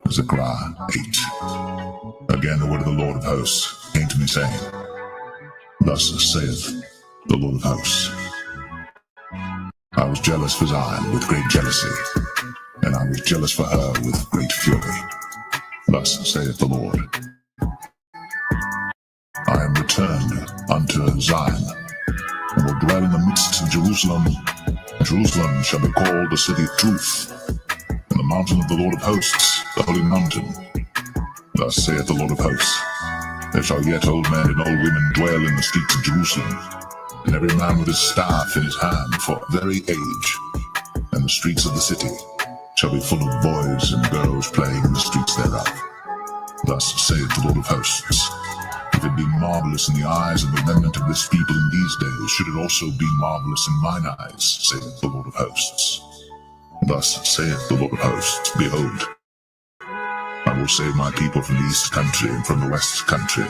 Zechariah 8. Again the word of the Lord of hosts came to me, saying, Thus saith the Lord of hosts, I was jealous for Zion with great jealousy, and I was jealous for her with great fury. Thus saith the Lord, I am returned unto Zion, and will dwell in the midst of Jerusalem. Jerusalem shall be called the city of truth, and the mountain of the Lord of hosts, the holy mountain. Thus saith the Lord of hosts, there shall yet old men and old women dwell in the streets of Jerusalem, and every man with his staff in his hand for very age. And the streets of the city shall be full of boys and girls playing in the streets thereof. Thus saith the Lord of hosts, if it be marvelous in the eyes of the remnant of this people in these days, should it also be marvelous in mine eyes, saith the Lord of hosts. Thus saith the Lord of hosts, behold, I will save my people from the east country and from the west country.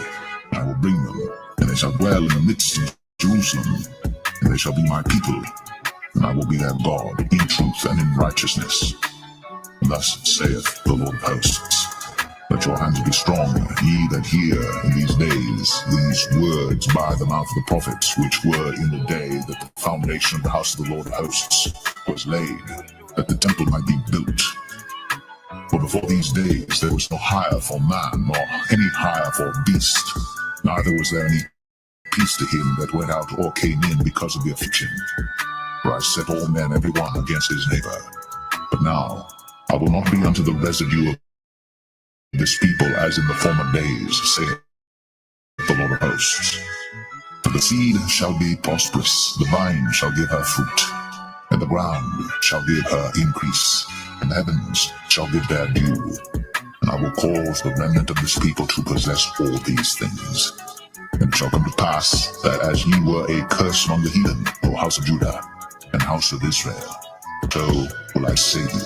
I will bring them, and they shall dwell in the midst of Jerusalem, and they shall be my people, and I will be their God, in truth and in righteousness. Thus saith the Lord of hosts, let your hands be strong, ye that hear in these days these words by the mouth of the prophets, which were in the day that the foundation of the house of the Lord of hosts was laid, that the temple might be built. For before these days there was no hire for man, nor any hire for beast, neither was there any peace to him that went out or came in because of the affliction. For I set all men every one against his neighbor. But now I will not be unto the residue of this people as in the former days, saith the Lord of hosts. For the seed shall be prosperous, the vine shall give her fruit, and the ground shall give her increase, and the heavens shall give their dew. And I will cause the remnant of this people to possess all these things. And it shall come to pass that as ye were a curse among the heathen, O house of Judah, and house of Israel, so will I save you,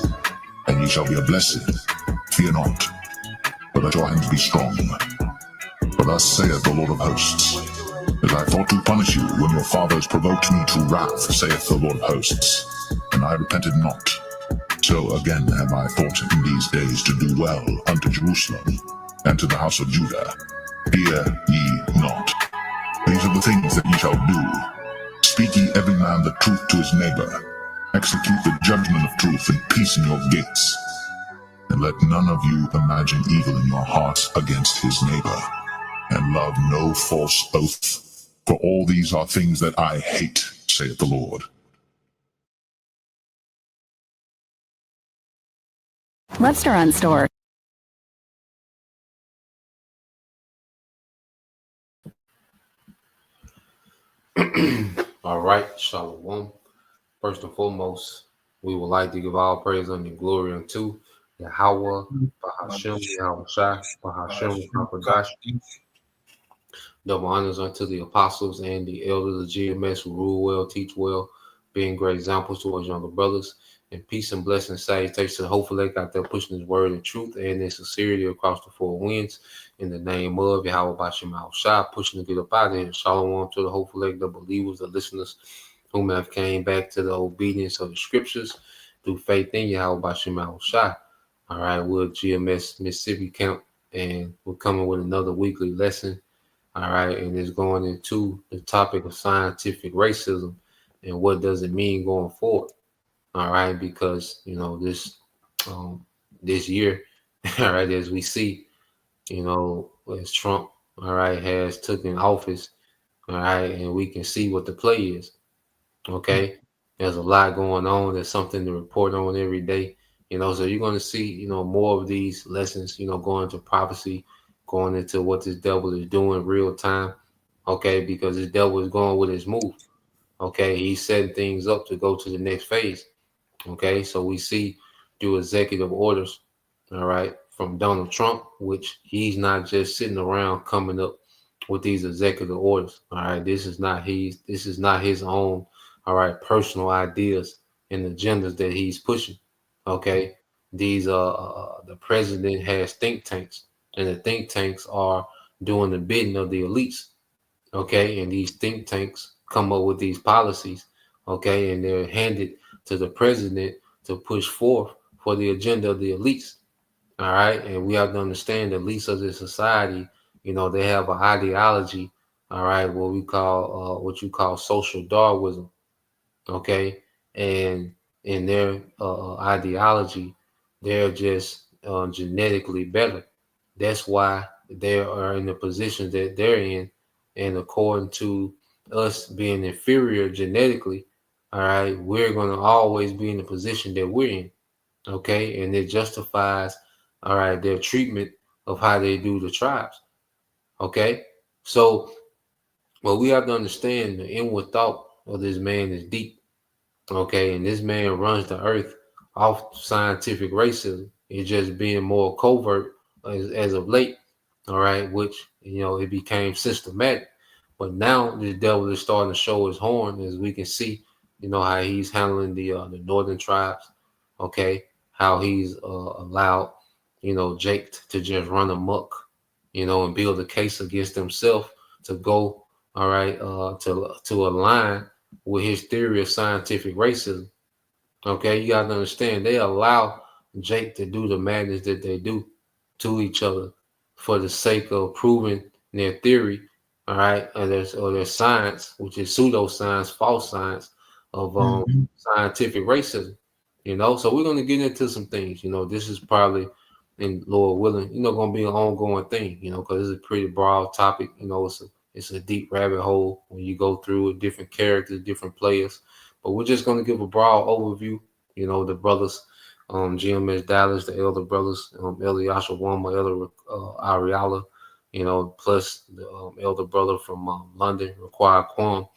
and ye shall be a blessing. Fear not, but let your hands be strong. For thus saith the Lord of hosts, as I thought to punish you when your fathers provoked me to wrath, saith the Lord of hosts, and I repented not, so again have I thought in these days to do well unto Jerusalem, and to the house of Judah. Fear ye not. These are the things that ye shall do. Speak ye every man the truth to his neighbor. Execute the judgment of truth and peace in your gates. And let none of you imagine evil in your hearts against his neighbor, and love no false oath. For all these are things that I hate, saith the Lord. Restaurant store. All right, Shalom. First and foremost, we would like to give all praise and glory unto Yahweh, Bahashem, Yahweh Shai, Bahashem, Hakodash. Double honors unto the apostles and the elders of GMS who rule well, teach well, being great examples towards younger brothers. And peace and blessings, salutations to the hopeful lake out there pushing his word in truth and in sincerity across the four winds. In the name of Yahweh Bashem Shai, pushing to get up out of here. Shalom to the hopeful lake, the believers, the listeners whom have came back to the obedience of the scriptures through faith in Yahweh Bashem Shai. All right, we're GMS Mississippi Camp, and we're coming with another weekly lesson. All right, and it's going into the topic of scientific racism and what does it mean going forward. All right, because this year, all right, as we see, as Trump, all right, has taken office, all right, and we can see what the play is. Okay, there's a lot going on. There's something to report on every day. So you're going to see, more of these lessons, going into prophecy, going into what this devil is doing real time. Okay, because this devil is going with his move. Okay, he's setting things up to go to the next phase. Okay, so we see through executive orders, all right, from Donald Trump, which he's not just sitting around coming up with these executive orders. All right, this is not his own, all right, personal ideas and agendas that he's pushing. Okay, these the president has think tanks, and the think tanks are doing the bidding of the elites. Okay, and these think tanks come up with these policies. Okay, and they're handed to the president to push forth for the agenda of the elites. All right, and we have to understand the elites of this society. They have an ideology. All right, what you call social Darwinism. Okay, and in their ideology, they're just genetically better. That's why they are in the position that they're in, and according to us being inferior genetically, all right, we're going to always be in the position that we're in. Okay, and it justifies, all right, their treatment of how they do the tribes. Okay, so what we have to understand, the inward thought of this man is deep. Okay, and this man runs the earth off scientific racism. It's just being more covert as of late. All right, which it became systematic. But now the devil is starting to show his horn, as we can see. How he's handling the northern tribes. Okay, how he's allowed Jake to just run amok. And build a case against himself to go. All right, to align with his theory of scientific racism. Okay, you got to understand they allow Jake to do the madness that they do to each other for the sake of proving their theory, all right, or their science, which is pseudoscience, false science of scientific racism. So we're going to get into some things. This is probably, in Lord willing, going to be an ongoing thing. Because it's a pretty broad topic. It's a deep rabbit hole when you go through it, different characters, different players. But we're just going to give a broad overview. The brothers, GMS Dallas, the elder brothers, Eliasha Wama, Elder Ariala, plus the elder brother from London, Required Quam.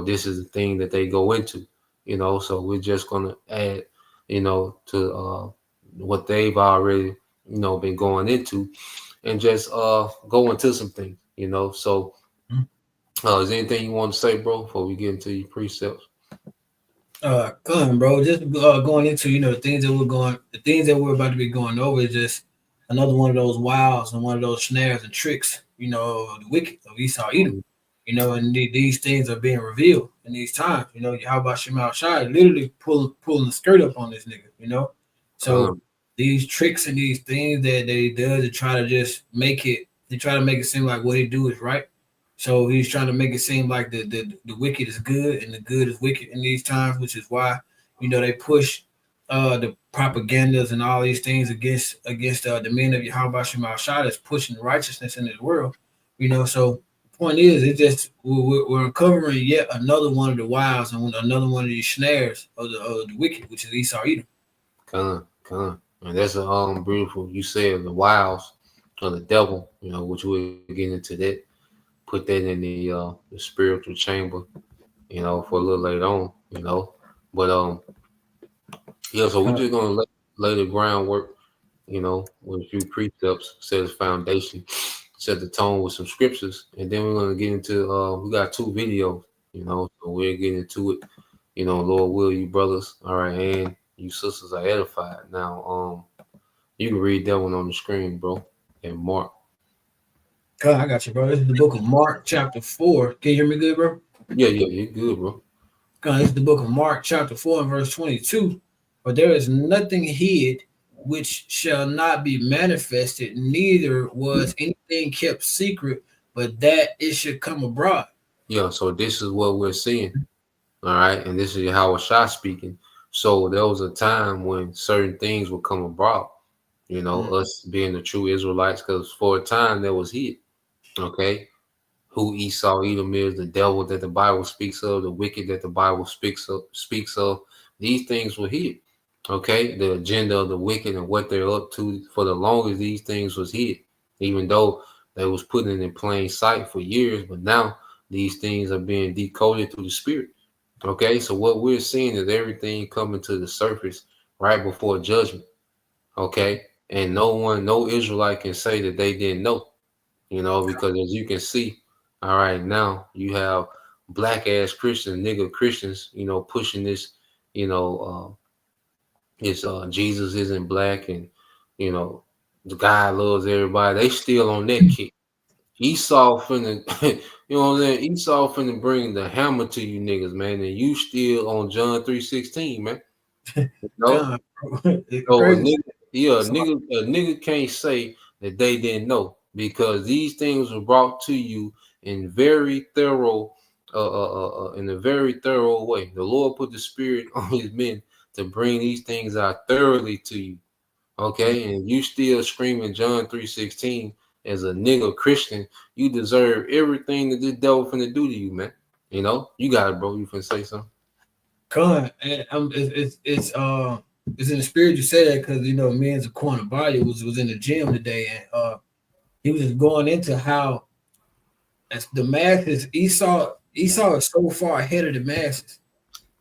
This is the thing that they go into. So we're just going to add, to what they've already, been going into, and just go into some things. So is there anything you want to say, bro, before we get into your precepts? Come on, bro. Just going into the things that we're about to be going over is just another one of those wiles and one of those snares and tricks, the wicked of Esau Edom. And these things are being revealed in these times. How about Shemal Shai literally pulling the skirt up on this nigga, So these tricks and these things that they do to try to just make it seem like what he do is right. So he's trying to make it seem like the wicked is good and the good is wicked in these times, which is why they push the propagandas and all these things against the men of Yahweh Shemal Shai that's pushing righteousness in this world. So the point is, it's just we're uncovering yet another one of the wiles and another one of these snares of the wicked, which is Esau Edom. Come on. And that's beautiful. You said the wiles of the devil, which we'll get into that. Put that in the spiritual chamber, for a little later on, But so we're just gonna lay the groundwork, with a few precepts, set the foundation, set the tone with some scriptures, and then we're gonna get into we got 2 videos, so we're getting into it, Lord will, you brothers, all right, and you sisters are edified. Now, you can read that one on the screen, bro, and Mark. I got you, bro. This is the book of Mark, chapter 4. Can you hear me good, bro? Yeah, you're good, bro. This is the book of Mark, chapter 4, and verse 22. But there is nothing hid which shall not be manifested, neither was anything kept secret, but that it should come abroad. Yeah, so this is what we're seeing. All right, and this is Howard Shah speaking. So there was a time when certain things would come abroad, us being the true Israelites, because for a time there was hid. Okay, who Esau Edom is, the devil that the Bible speaks of, the wicked that the Bible speaks of. These things were hid. Okay, the agenda of the wicked and what they're up to, for the longest these things was hid, even though they was putting in plain sight for years. But now these things are being decoded through the spirit. Okay, so what we're seeing is everything coming to the surface right before judgment. Okay, and no Israelite can say that they didn't know. Because as you can see, all right, now you have black ass Christians, nigga Christians, pushing this, It's Jesus isn't black, and you know the guy loves everybody. They still on that kick. Esau finna, you know what I'm saying? Esau finna bring the hammer to you niggas, man, and you still on John 3:16, man. You know? God, bro. It's So a crazy. nigga, yeah, So, a nigga can't say that they didn't know because these things were brought to you in very thorough, in a very thorough way. The Lord put the Spirit on His men to bring these things out thoroughly to you. Okay, and you still screaming John 3:16 as a nigga Christian, you deserve everything that this devil finna do to you, man. You know, you got it, bro. You finna say something? God, and it's in the spirit you say that because you know me and Zaquan Body was in the gym today and he was just going into how as the masses Esau is so far ahead of the masses.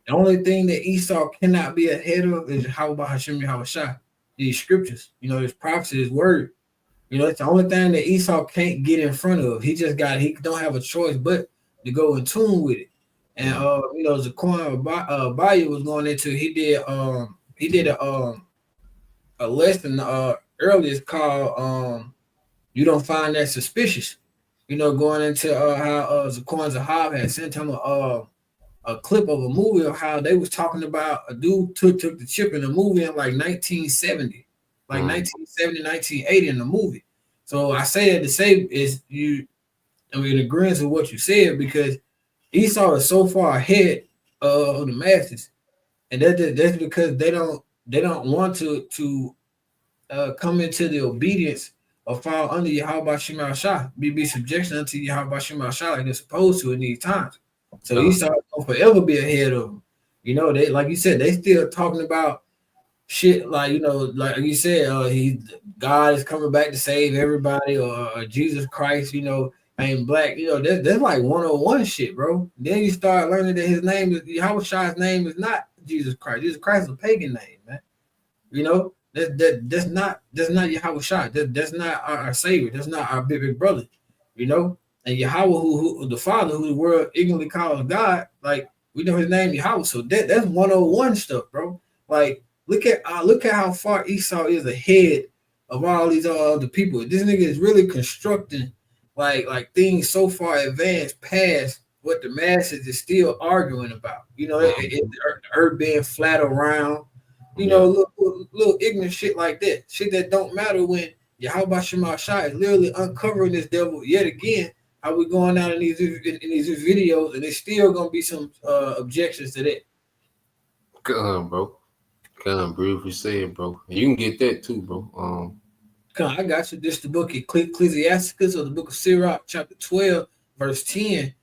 The only thing that Esau cannot be ahead of is how about Hashem Yahushua, these scriptures, you know, his prophecy, his word. You know, it's the only thing that Esau can't get in front of. He don't have a choice but to go in tune with it. And you know, Zaquan Bayou was going into he did a lesson earlier. It's called You Don't Find That Suspicious. You know, going into how Zaquan Zahab had sent him a clip of a movie of how they was talking about a dude took the chip in the movie in like 1970, like 1970, 1980 in the movie. So I say that to say is I mean, in agreement with what you said because Esau is so far ahead of the masses, and that's because they don't want to come into the obedience or fall under Yahweh Shema Shah, be subjection unto Yahweh Shema Shah like they're supposed to in these times. So Esau will forever be ahead of them. You know, they like you said, they still talking about shit like you know, like you said, God is coming back to save everybody, or Jesus Christ, you know, ain't black. You know, that's like 101 shit, bro. Then you start learning that his name is Yahweh Shah's name is not Jesus Christ. Jesus Christ is a pagan name, man. You know, that's not Yahweh Shah. That's not our savior. That's not our big brother. You know, and Yahweh, who the Father, who the world ignorantly calls God, like we know his name Yahweh. So that's 101 stuff, bro. Like look at how far Esau is ahead of all these other people. This nigga is really constructing like things so far advanced past what the masses is still arguing about. You know, the earth being flat around. You know, little ignorant shit like that. Shit that don't matter when Yahweh Shema Shah is literally uncovering this devil yet again. How we going out in these videos, and there's still gonna be some objections to that. Come, bro. Come, bro. If you say it, bro, and you can get that too, bro. Come, I got you. This the book Ecclesiasticus, or the book of Sirach, chapter 12, verse 10.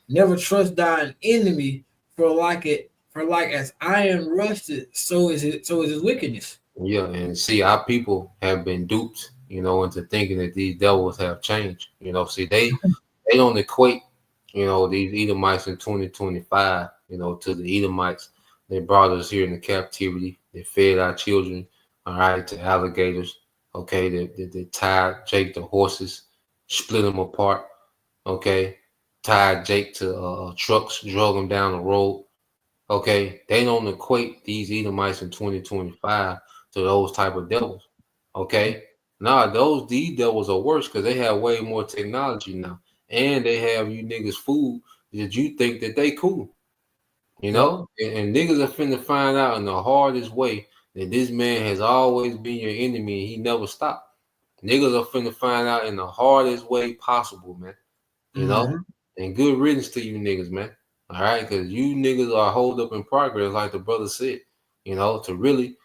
Never trust thine enemy, for like as iron rusted, so is his wickedness. Yeah, and see, our people have been duped, you know, into thinking that these devils have changed. You know, see, they don't equate, you know, these Edomites in 2025, you know, to the Edomites. They brought us here into captivity. They fed our children, all right, to alligators. Okay, they tied Jake to horses, split them apart. Okay, tied Jake to trucks, drug them down the road. Okay, they don't equate these Edomites in 2025 to those type of devils. Okay, nah, these devils are worse because they have way more technology now, and they have you niggas food that you think that they cool. You know, and niggas are finna find out in the hardest way that this man has always been your enemy and he never stopped. Niggas are finna find out in the hardest way possible, man. You know, and good riddance to you niggas, man. All right, because you niggas are hold up in progress, like the brother said. You know, to really,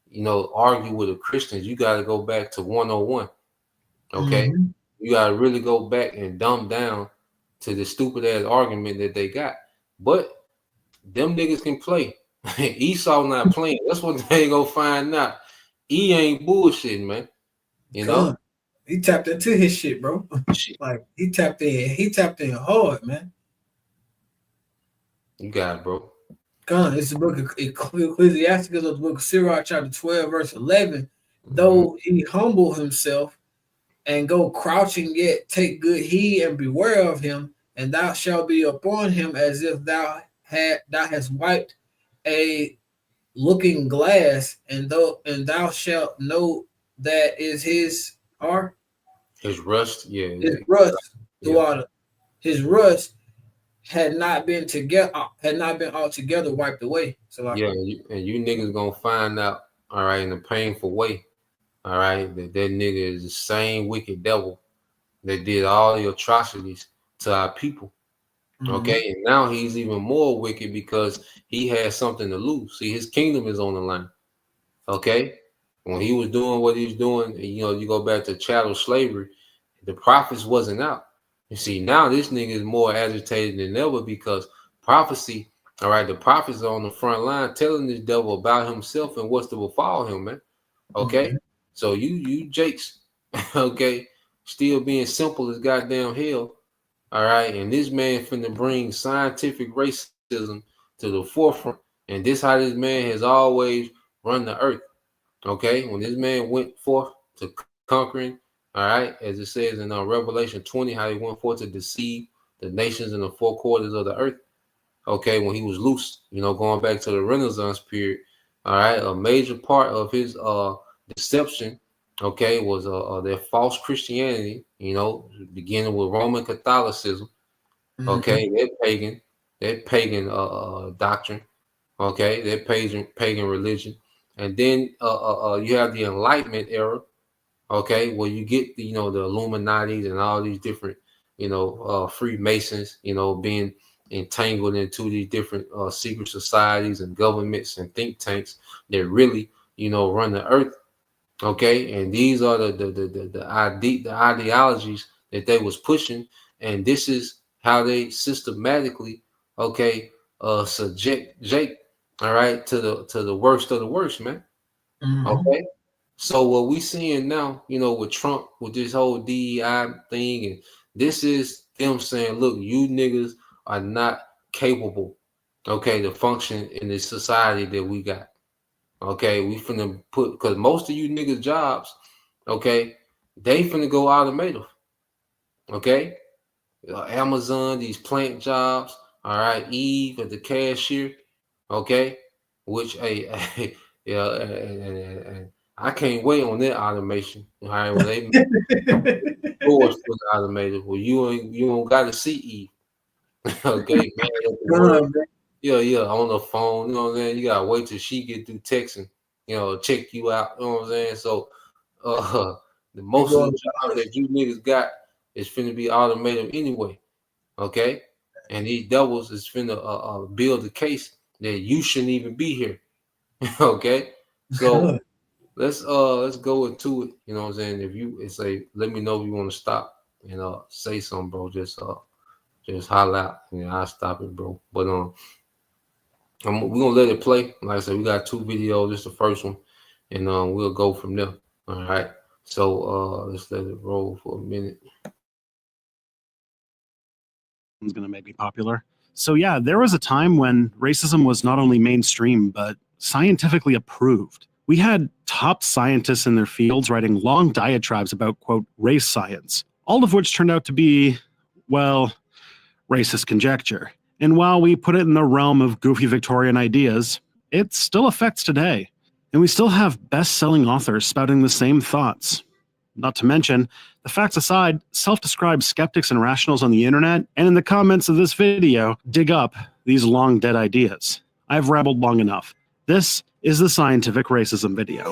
you know, argue with the Christians, you got to go back to 101. Okay, you got to really go back and dumb down to the stupid ass argument that they got. But them niggas can play. Esau not playing. That's what they go find out. He ain't bullshitting, man. You know, he tapped into his shit, bro. Shit. Like he tapped in hard, man. You got it, bro. God, it's the book of Ecclesiasticus, of the book of Sirach, chapter 12, verse 11. Though he humble himself and go crouching, yet take good heed and beware of him, and thou shalt be upon him as if thou hast wiped a looking glass, and thou shalt know that is his His rust, yeah, his rust yeah, throughout his rust had not been altogether wiped away. So like, yeah. And you niggas gonna find out, all right, in a painful way, all right, that nigga is the same wicked devil that did all the atrocities to our people. Okay, and now he's even more wicked because he has something to lose. See, his kingdom is on the line. Okay, when he was doing what he was doing, you go back to chattel slavery, the prophets wasn't out. You see, now this nigga is more agitated than ever because prophecy. All right, the prophets are on the front line telling this devil about himself and what's to befall him, man. Okay, so you Jakes, okay, still being simple as goddamn hell. All right, and this man finna bring scientific racism to the forefront, and this how this man has always run the earth. Okay, when this man went forth to conquering, all right, as it says in Revelation 20, how he went forth to deceive the nations in the four quarters of the earth. Okay, when he was loose, going back to the Renaissance period, all right, a major part of his deception, okay, was their false Christianity, beginning with Roman Catholicism. Okay, they're pagan doctrine. Okay, they're pagan religion, and then you have the Enlightenment era. Okay, where you get the Illuminati and all these different Freemasons, being entangled into these different secret societies and governments and think tanks that really run the earth. Okay, and these are the ideologies that they was pushing, and this is how they systematically subject Jake, all right, to the worst of the worst, man. Okay, so what we seeing now, with Trump, with this whole DEI thing, and this is them saying, look, you niggas are not capable, okay, to function in this society that we got. Okay, we finna because most of you niggas jobs, okay, they finna go automated. Okay, Amazon, these plant jobs, all right, Eve at the cashier, okay, which yeah, and I can't wait on that automation. All right, when they doors was automated, well, you don't got to see Eve. Okay, man, yeah, on the phone, you know what I'm saying? You gotta wait till she get through texting, check you out, you know what I'm saying? So the most of the jobs that you niggas got is finna be automated anyway. Okay? And these devils is finna build a case that you shouldn't even be here. Okay? So let's go into it. You know what I'm saying? If you say, let me know if you want to stop and say something, bro. Just holler out and I'll stop it, bro. But we're gonna let it play. Like I said, we got 2 videos. This is the first one, and we'll go from there. All right. So let's let it roll for a minute. It's gonna make me popular. So yeah, there was a time when racism was not only mainstream but scientifically approved. We had top scientists in their fields writing long diatribes about, quote, race science, all of which turned out to be, well, racist conjecture. And while we put it in the realm of goofy Victorian ideas, it still affects today. And we still have best-selling authors spouting the same thoughts. Not to mention, the facts aside, self-described skeptics and rationals on the internet and in the comments of this video dig up these long-dead ideas. I've rabbled long enough. This is the Scientific Racism video.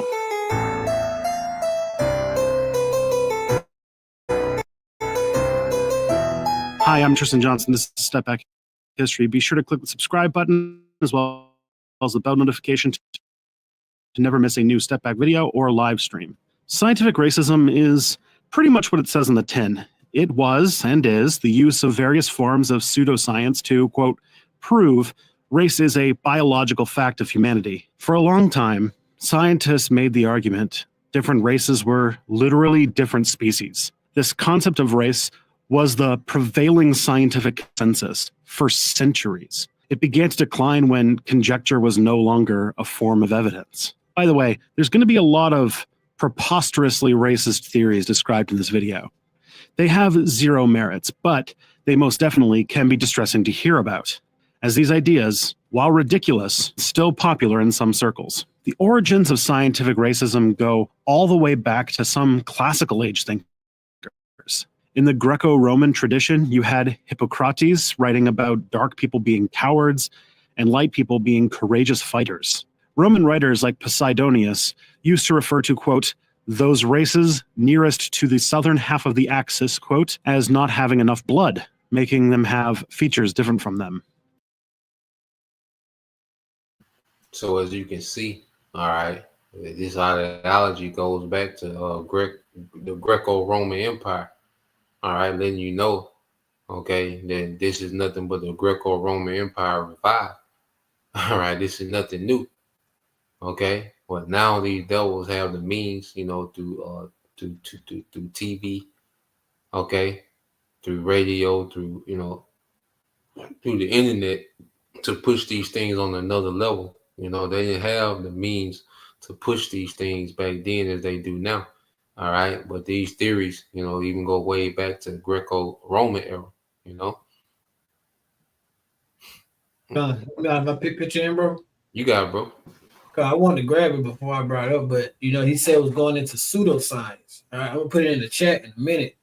Hi, I'm Tristan Johnson. This is Step Back History. Be sure to click the subscribe button as well as the bell notification to never miss a new Step Back video or live stream. Scientific racism is pretty much what it says in the tin. It was and is the use of various forms of pseudoscience to, quote, prove race is a biological fact of humanity. For a long time, scientists made the argument different races were literally different species. This concept of race was the prevailing scientific consensus for centuries. It began to decline when conjecture was no longer a form of evidence. By the way, there's going to be a lot of preposterously racist theories described in this video. They have zero merits, but they most definitely can be distressing to hear about. as these ideas, while ridiculous, still popular in some circles. The origins of scientific racism go all the way back to some classical age thinkers. In the Greco-Roman tradition, you had Hippocrates writing about dark people being cowards and light people being courageous fighters. Roman writers like Posidonius used to refer to, quote, those races nearest to the southern half of the axis, quote, as not having enough blood, making them have features different from them. So as you can see, all right, this ideology goes back to the Greco-Roman Empire. All right, letting you know, okay, that this is nothing but the Greco-Roman Empire revived. All right, this is nothing new. Okay, but now these devils have the means, you know, through TV, okay, through radio, through, you know, through the internet, to push these things on another level. You know, they didn't have the means to push these things back then as they do now. All right, but these theories, you know, even go way back to the Greco-Roman era. You know. You got my picture in, bro? You got it, bro. I wanted to grab it before I brought it up, but you know, he said it was going into pseudoscience. All right, I'm gonna put it in the chat in a minute.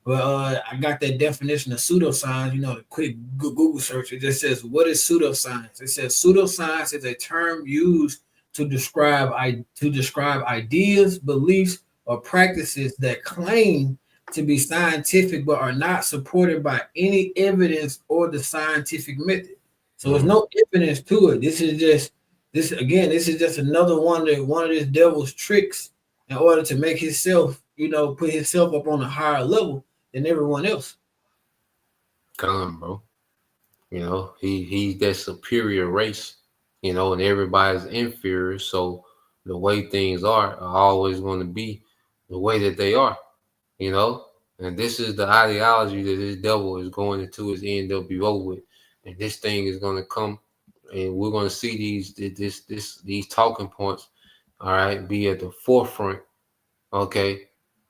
But I got that definition of pseudoscience, you know, the quick Google search. It just says, what is pseudoscience? It says pseudoscience is a term used to describe ideas, beliefs, or practices that claim to be scientific but are not supported by any evidence or the scientific method. So there's no evidence to it. This is just another one of this devil's tricks in order to make himself, you know, put himself up on a higher level than everyone else. Come, bro. You know, he's that superior race, you know, and everybody's inferior. So the way things are always going to be the way that they are, you know. And this is the ideology that this devil is going into his NWO with. And this thing is going to come, and we're going to see these talking points, all right, be at the forefront, okay,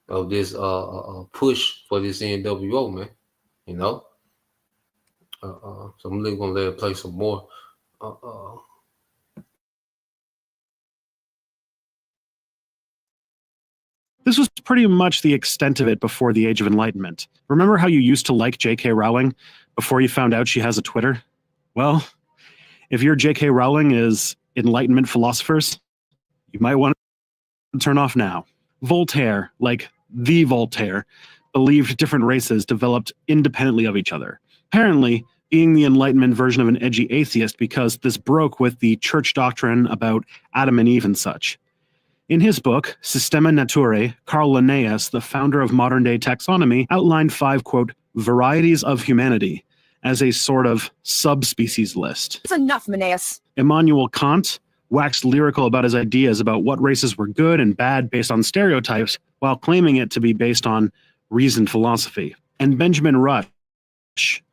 of this push for this NWO, man. You know. So I'm going to let it play some more. This was pretty much the extent of it before the Age of Enlightenment. Remember how you used to like J.K. Rowling before you found out she has a Twitter? Well, if your J.K. Rowling is Enlightenment philosophers, you might want to turn off now. Voltaire, like the Voltaire, believed different races developed independently of each other. Apparently, being the Enlightenment version of an edgy atheist because this broke with the church doctrine about Adam and Eve and such. In his book, Systema Naturae, Carl Linnaeus, the founder of modern-day taxonomy, outlined 5, quote, varieties of humanity as a sort of subspecies list. It's enough, Menaeus. Immanuel Kant waxed lyrical about his ideas about what races were good and bad based on stereotypes, while claiming it to be based on reasoned philosophy. And Benjamin Rush,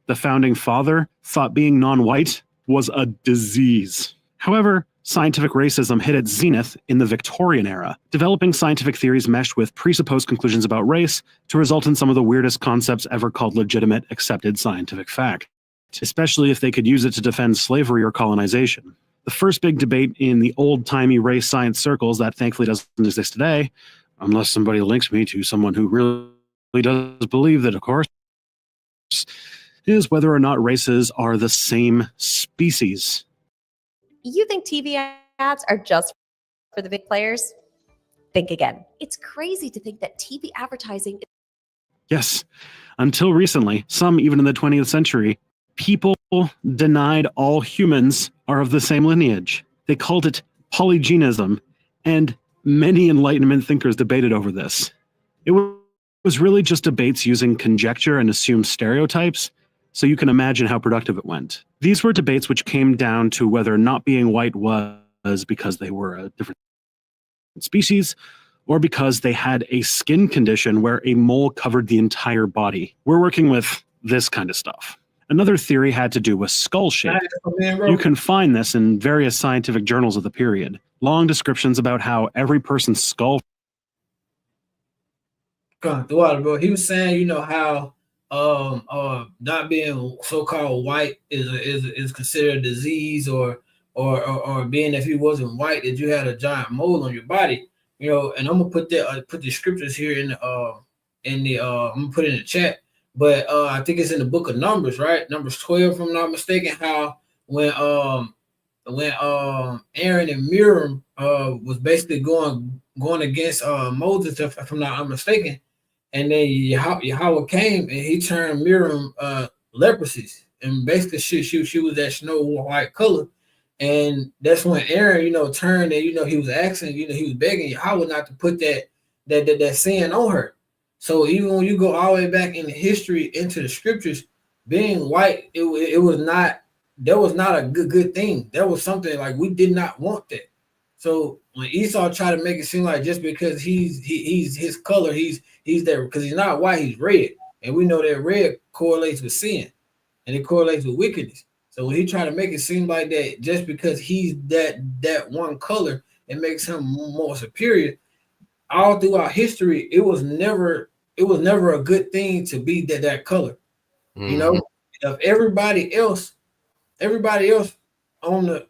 the founding father, thought being non-white was a disease. However, scientific racism hit its zenith in the Victorian era. Developing scientific theories meshed with presupposed conclusions about race to result in some of the weirdest concepts ever called legitimate, accepted scientific fact, especially if they could use it to defend slavery or colonization. The first big debate in the old-timey race science circles that thankfully doesn't exist today, unless somebody links me to someone who really does believe that, of course, is whether or not races are the same species. You think TV ads are just for the big players? Think again. It's crazy to think that TV advertising. Yes. Until recently, some even in the 20th century, people denied all humans are of the same lineage. They called it polygenism, and many Enlightenment thinkers debated over this. It was really just debates using conjecture and assumed stereotypes, so you can imagine how productive it went. These were debates which came down to whether not being white was because they were a different species or because they had a skin condition where a mole covered the entire body. We're working with this kind of stuff. Another theory had to do with skull shape. You can find this in various scientific journals of the period. Long descriptions about how every person's skull. The water, bro. He was saying, you know, how not being so-called white is considered a disease, or being if you wasn't white that you had a giant mole on your body, you know. And I'm gonna put that put the scriptures here in the I'm gonna put it in the chat, but I think it's in the book of Numbers, right? Numbers 12, if I'm not mistaken. How when Aaron and Miriam was basically going against Moses, if I'm not mistaken, and then Yahweh came and he turned Miriam leprosy, and basically she was that snow white color, and that's when Aaron, you know, turned, and you know he was asking, you know, he was begging Yahweh not to put that sin on her. So even when you go all the way back in the history into the scriptures, being white, it was not, that was not a good thing. That was something like we did not want that. So when Esau tried to make it seem like just because he's his color, he's there because he's not white, he's red, and we know that red correlates with sin, and it correlates with wickedness. So when he tried to make it seem like that, just because he's that one color, it makes him more superior. All throughout history, it was never a good thing to be that color. You know, if everybody else on the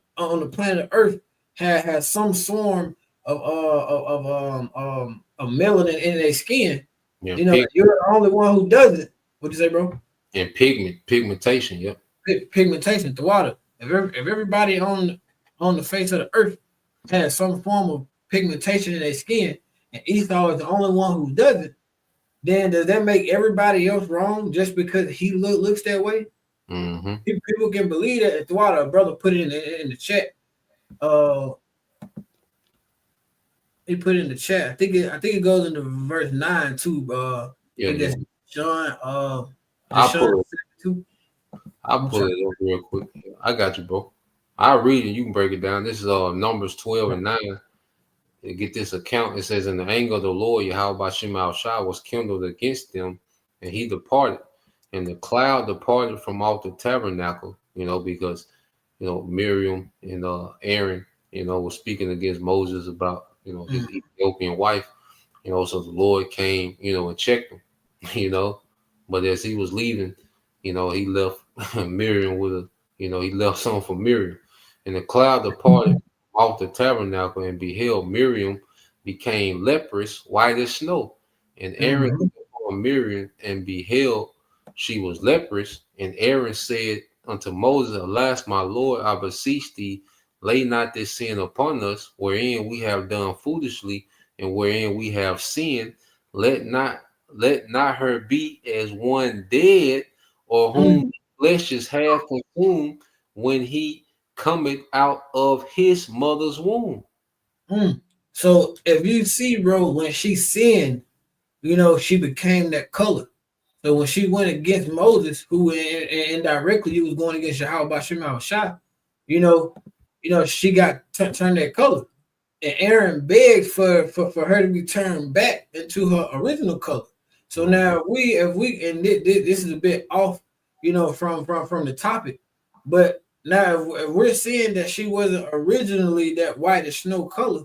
planet Earth had some form of melanin in their skin, Yeah, you know, you're the only one who does it. What'd you say, bro? and pigmentation. Yep. Pigmentation, the water. If everybody on the face of the earth has some form of pigmentation in their skin, and Esau is the only one who does it, then does that make everybody else wrong just because he looks that way? Mm-hmm. People can believe that. The water, brother, put it in the chat. He put it in the chat. I think it goes into verse 9 too. Yeah, that's John. I'll John pull it up real quick. I got you, bro. I'll read it. You can break it down. This is Numbers 12 and 9. To get this account, it says, "In the anger of the Lord, Yahweh Bashim al-Shah was kindled against them, and he departed. And the cloud departed from off the tabernacle," you know, because, you know, Miriam and Aaron, you know, was speaking against Moses about, you know, his Ethiopian wife, you know, so the Lord came, you know, and checked him, you know. But as he was leaving, you know, he left Miriam with he left something for Miriam. And the cloud departed off the tabernacle, and beheld Miriam became leprous, white as snow. And Aaron looked upon Miriam and beheld she was leprous. And Aaron said unto Moses, "Alas, my Lord, I beseech thee, lay not this sin upon us, wherein we have done foolishly, and wherein we have sinned. Let not her be as one dead, or whom flesh is half consumed, when he cometh out of his mother's womb." So if you see, bro, when she sinned, you know, she became that color. So when she went against Moses, who indirectly he was going against Yahweh Bashim al-Shah, you know, she got turned that color. And Aaron begged for her to be turned back into her original color. So now if we and this is a bit off, you know, from the topic, but now if we're seeing that she wasn't originally that white as snow color,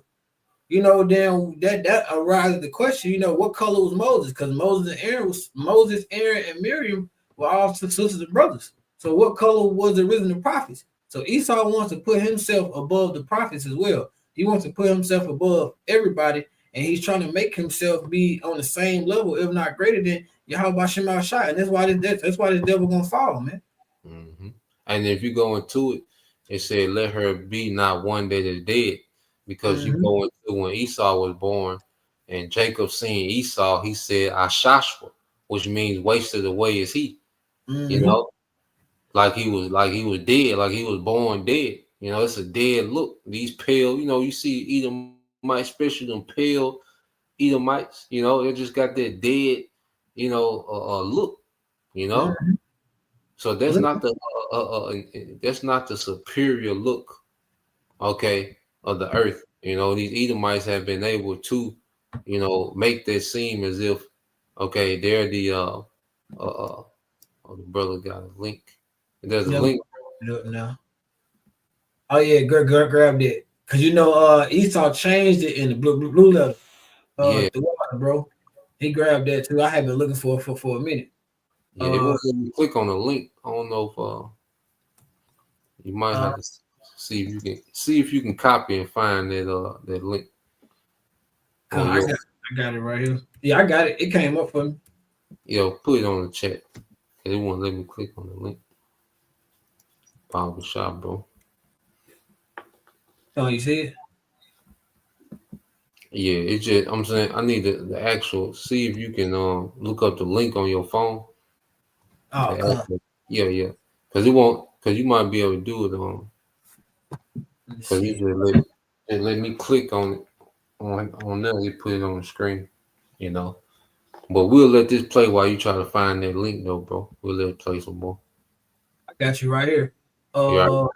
you know, then that arises the question, you know, what color was Moses? Because Moses, Aaron, and Miriam were all sisters and brothers. So what color was the original prophets? So Esau wants to put himself above the prophets as well. He wants to put himself above everybody, and he's trying to make himself be on the same level, if not greater than Yahweh Bashim al-Shah. And that's why this devil gonna fall, man. Mm-hmm. And if you go into it, it said, "Let her be not one that is dead," because you go into when Esau was born, and Jacob seen Esau, he said, "Ashashwa," which means wasted away is he. You know, like he was dead, like he was born dead. You know, it's a dead look. These pale, you know, you see Edomites, especially them pale Edomites, you know, they just got that dead, you know, look, you know. So that's not the superior look, okay, of the earth. You know, these Edomites have been able to, you know, make that seem as if, okay, they're the the brother got a link. There's a link. No. Oh yeah, grabbed it. Cause you know, Esau changed it in the blue letter. The water, bro. He grabbed that too. I have been looking for a minute. Yeah, it won't let me click on the link. I don't know if you might have to see if you can copy and find that link. I got it right here. Yeah, I got it. It came up for me. Put it on the chat. It won't let me click on the link. Barbershop, bro. Oh, you see it? Yeah, it's just I'm saying I need the actual. See if you can look up the link on your phone. Oh, yeah. Because you might be able to do it because you just let me click on it on there. You put it on the screen, But we'll let this play while you try to find that link, though, bro. We'll let it play some more. I got you right here. Yeah.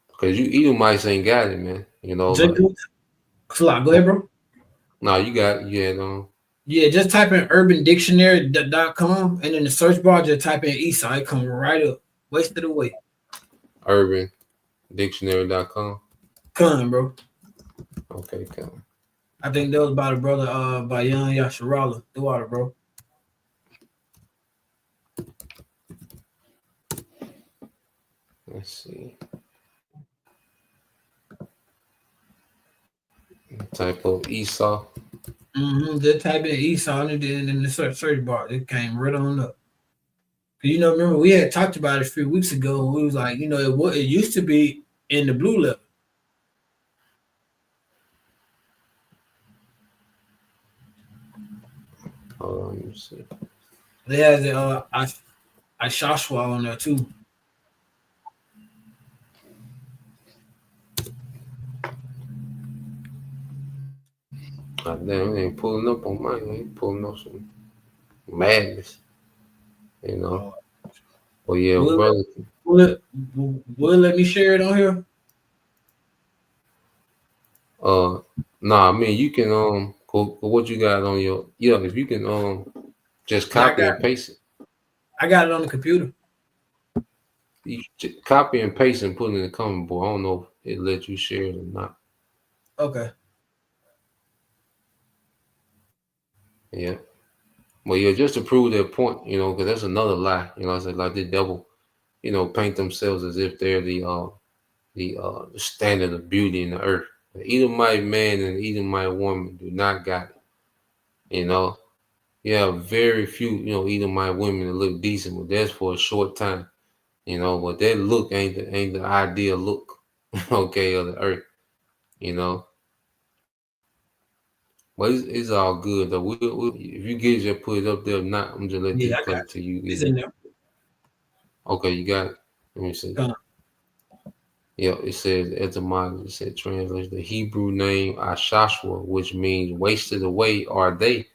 Because you Edomites ain't got it, man. Go ahead, bro. No, you got it. Yeah, Yeah, just type in urbandictionary.com and in the search bar, just type in Esau. It come right up. Wasted away. urbandictionary.com. Come, bro. Okay, come. I think that was by the brother by Young Yasharala. The water, bro. Let's see. Type of Esau. Just type in Esau and then in the search bar. It came right on up. Remember we had talked about it a few weeks ago. And we was like, it used to be in the blue level. Let me see. They had the Ashashwa on there too. God damn, it ain't pulling up on mine. It ain't pulling up some madness. Well, yeah, brother. Will it let me share it on here? Nah, I mean you can what you got on your if you can just copy and paste it. I got it on the computer. You just copy and paste and put it in the comment board. I don't know if it lets you share it or not. Okay. Yeah. Well, yeah, just to prove their point, because that's another lie. I said like the devil, paint themselves as if they're the standard of beauty in the earth. The Edomite man and the Edomite woman do not got it. You have very few, Edomite women that look decent, but that's for a short time. But that look ain't the ideal look, okay, of the earth. But it's all good though. We'll, if you get it, put it up there. If not, I'm just let this play to you. It's in there. Okay, you got it. Let me see. Yeah, it says etymology. It said translation. The Hebrew name Ashashua, which means wasted away, are they?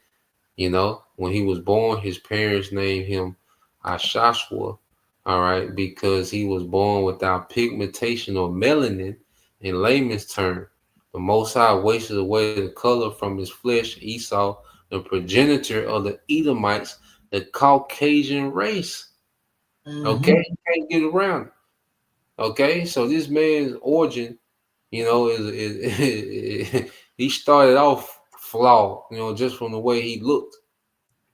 When he was born, his parents named him Ashashua. All right, because he was born without pigmentation or melanin. In layman's term, the Most High wasted away the color from his flesh. Esau, the progenitor of the Edomites, the Caucasian race. Okay, you can't get around it. Okay, so this man's origin, is he started off flawed, just from the way he looked.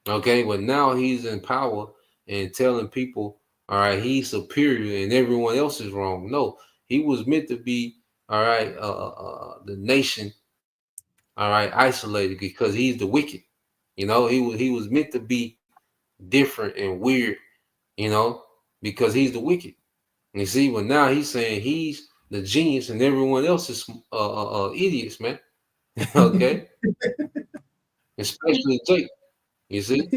Okay, but now he's in power and telling people, all right, he's superior and everyone else is wrong. No, he was meant to be, all right, the nation, all right, isolated because he's the wicked. He was meant to be different and weird, because he's the wicked. And you see, but now he's saying he's the genius and everyone else is idiots, man. Okay, especially Jake. You see,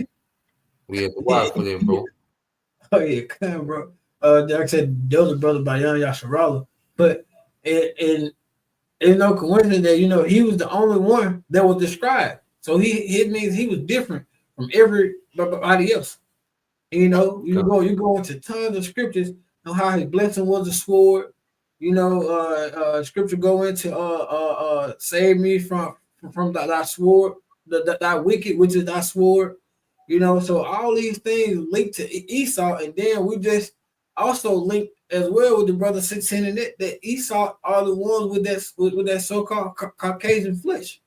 we have to watch for that, bro. Oh yeah, come on, bro. Like I said, there was a brother by Young Yasharala, but it's no coincidence that he was the only one that was described. So it means he was different from everybody else. You go into tons of scriptures on how his blessing was a sword. Scripture go into save me from that sword, that wicked, which is that sword. So all these things linked to Esau, and then we just also linked as well with the brother 16 and that Esau are the ones with that so-called Caucasian flesh.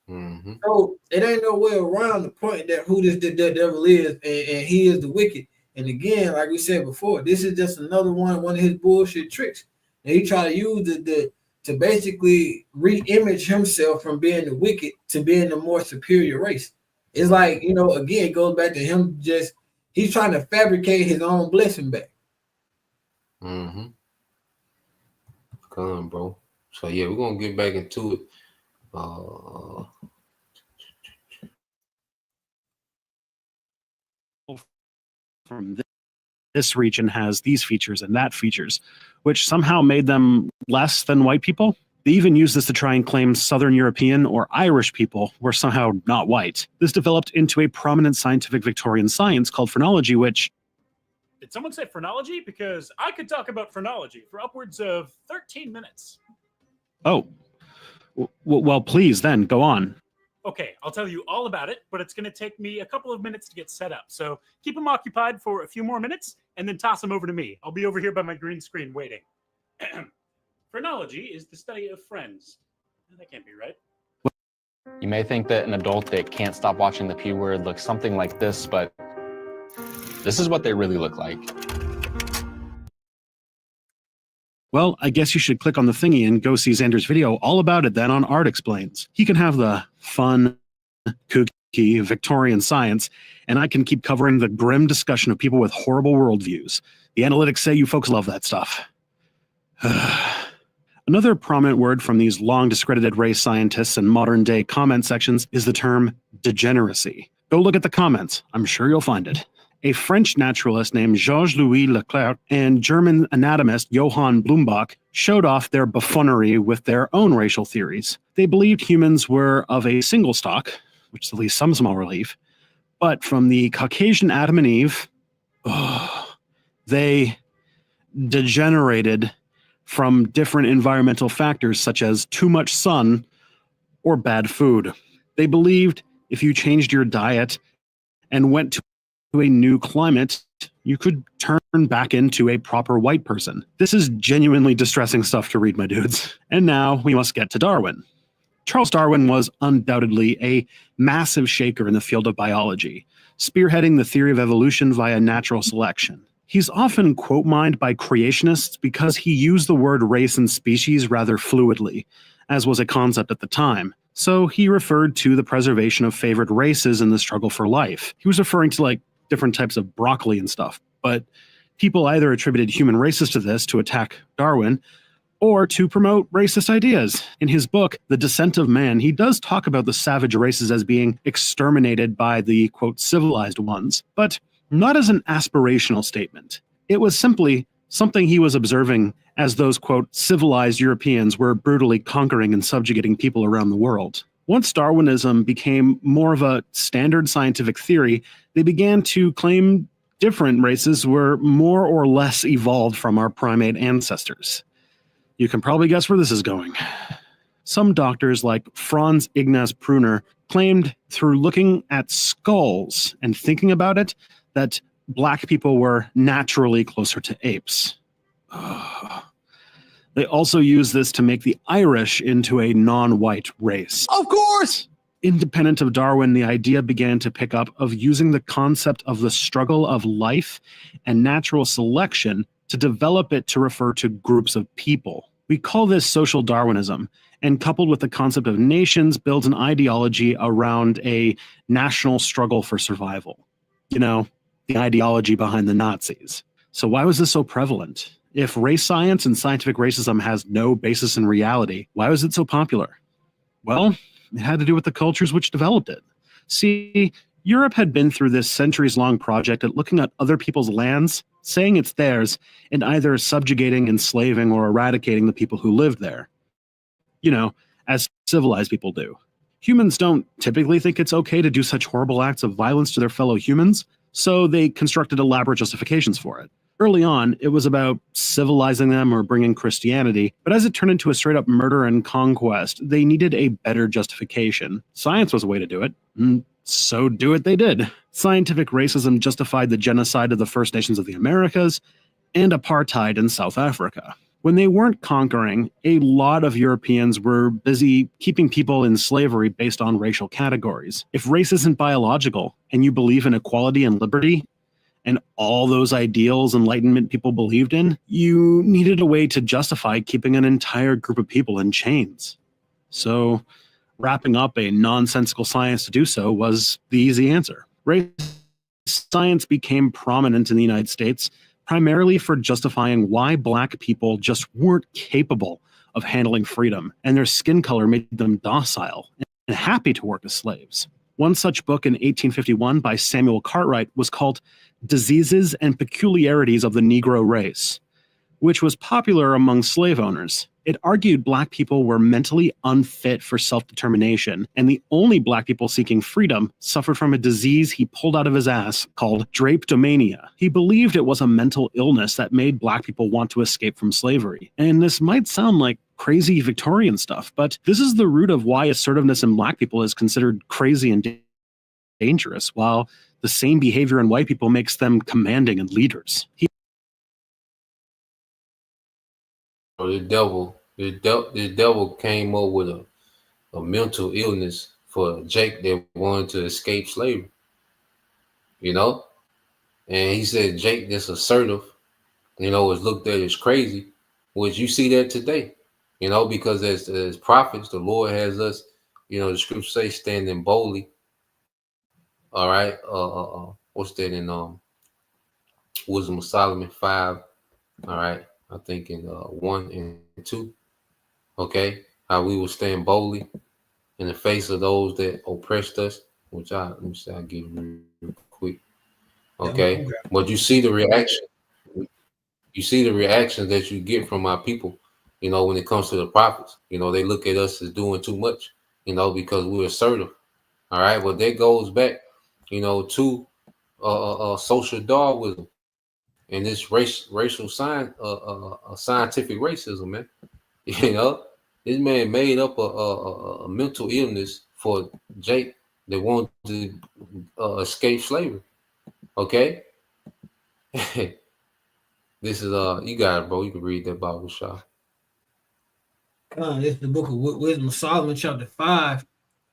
Mm-hmm. So it ain't no way around the point that who the devil is, and he is the wicked. And again, like we said before, this is just another one of his bullshit tricks. And he try to use to basically re-image himself from being the wicked to being the more superior race. It's like, again, it goes back to him he's trying to fabricate his own blessing back. Mm-hmm. Come on, bro. So yeah, we're gonna get back into it. From this region has these features and that features, which somehow made them less than white people. They even used this to try and claim Southern European or Irish people were somehow not white. This developed into a prominent scientific Victorian science called phrenology, which... Did someone say phrenology? Because I could talk about phrenology for upwards of 13 minutes. Oh. Well, please, then, go on. Okay, I'll tell you all about it, but it's going to take me a couple of minutes to get set up. So keep them occupied for a few more minutes, and then toss them over to me. I'll be over here by my green screen waiting. Phrenology is the study of friends. That can't be right. You may think that an adult that can't stop watching the P Word looks something like this, but this is what they really look like. Well, I guess you should click on the thingy and go see Xander's video all about it then on Art Explains. He can have the fun, kooky, Victorian science, and I can keep covering the grim discussion of people with horrible worldviews. The analytics say you folks love that stuff. Another prominent word from these long discredited race scientists and modern-day comment sections is the term degeneracy. Go look at the comments. I'm sure you'll find it. A French naturalist named Georges-Louis Leclerc and German anatomist Johann Blumenbach showed off their buffoonery with their own racial theories. They believed humans were of a single stock, which is at least some small relief, but from the Caucasian Adam and Eve, they degenerated from different environmental factors such as too much sun or bad food. They believed if you changed your diet and went to a new climate, you could turn back into a proper white person. This is genuinely distressing stuff to read, my dudes. And now we must get to Darwin. Charles Darwin was undoubtedly a massive shaker in the field of biology, spearheading the theory of evolution via natural selection. He's often quote-mined by creationists because he used the word race and species rather fluidly, as was a concept at the time. So he referred to the preservation of favored races in the struggle for life. He was referring to different types of broccoli and stuff, but people either attributed human races to this to attack Darwin or to promote racist ideas. In his book, The Descent of Man, he does talk about the savage races as being exterminated by the, quote, civilized ones, but not as an aspirational statement. It was simply something he was observing as those, quote, civilized Europeans were brutally conquering and subjugating people around the world. Once Darwinism became more of a standard scientific theory, they began to claim different races were more or less evolved from our primate ancestors. You can probably guess where this is going. Some doctors like Franz Ignaz Pruner claimed through looking at skulls and thinking about it that black people were naturally closer to apes. They also use this to make the Irish into a non-white race. Of course! Independent of Darwin, the idea began to pick up of using the concept of the struggle of life and natural selection to develop it to refer to groups of people. We call this social Darwinism, and coupled with the concept of nations, builds an ideology around a national struggle for survival. You know, the ideology behind the Nazis. So why was this so prevalent? If race science and scientific racism has no basis in reality, why was it so popular? Well, it had to do with the cultures which developed it. See, Europe had been through this centuries-long project at looking at other people's lands, saying it's theirs, and either subjugating, enslaving, or eradicating the people who lived there. You know, as civilized people do. Humans don't typically think it's okay to do such horrible acts of violence to their fellow humans, so they constructed elaborate justifications for it. Early on, it was about civilizing them or bringing Christianity, but as it turned into a straight-up murder and conquest, they needed a better justification. Science was a way to do it, and so do it they did. Scientific racism justified the genocide of the First Nations of the Americas, and apartheid in South Africa. When they weren't conquering, a lot of Europeans were busy keeping people in slavery based on racial categories. If race isn't biological and you believe in equality and liberty, and all those ideals Enlightenment people believed in, you needed a way to justify keeping an entire group of people in chains. So, wrapping up a nonsensical science to do so was the easy answer. Race science became prominent in the United States primarily for justifying why Black people just weren't capable of handling freedom, and their skin color made them docile and happy to work as slaves. One such book in 1851 by Samuel Cartwright was called Diseases and Peculiarities of the Negro Race, which was popular among slave owners. It argued Black people were mentally unfit for self-determination, and the only Black people seeking freedom suffered from a disease he pulled out of his ass called drapetomania. He believed it was a mental illness that made Black people want to escape from slavery. And this might sound like crazy Victorian stuff, but this is the root of why assertiveness in Black people is considered crazy and dangerous, while the same behavior in white people makes them commanding and leaders. The devil came up with a mental illness for Jake that wanted to escape slavery, and he said Jake that's assertive, is looked at as crazy, which you see that today, because as prophets, the Lord has us, the scripture say standing boldly. All right, what's that in Wisdom of Solomon 5? All right. I think in 1 and 2, okay, how we will stand boldly in the face of those that oppressed us, which let me say I'll give you real quick, okay. But you see the reaction, that you get from our people, when it comes to the prophets. They look at us as doing too much, because we're assertive. All right, but that goes back, to social Darwinism. And this racial scientific racism, man. This man made up a mental illness for Jake that wanted to escape slavery. Okay, this is you got it, bro. You can read that Bible, Shah. This is the book of Wisdom of Solomon, chapter 5,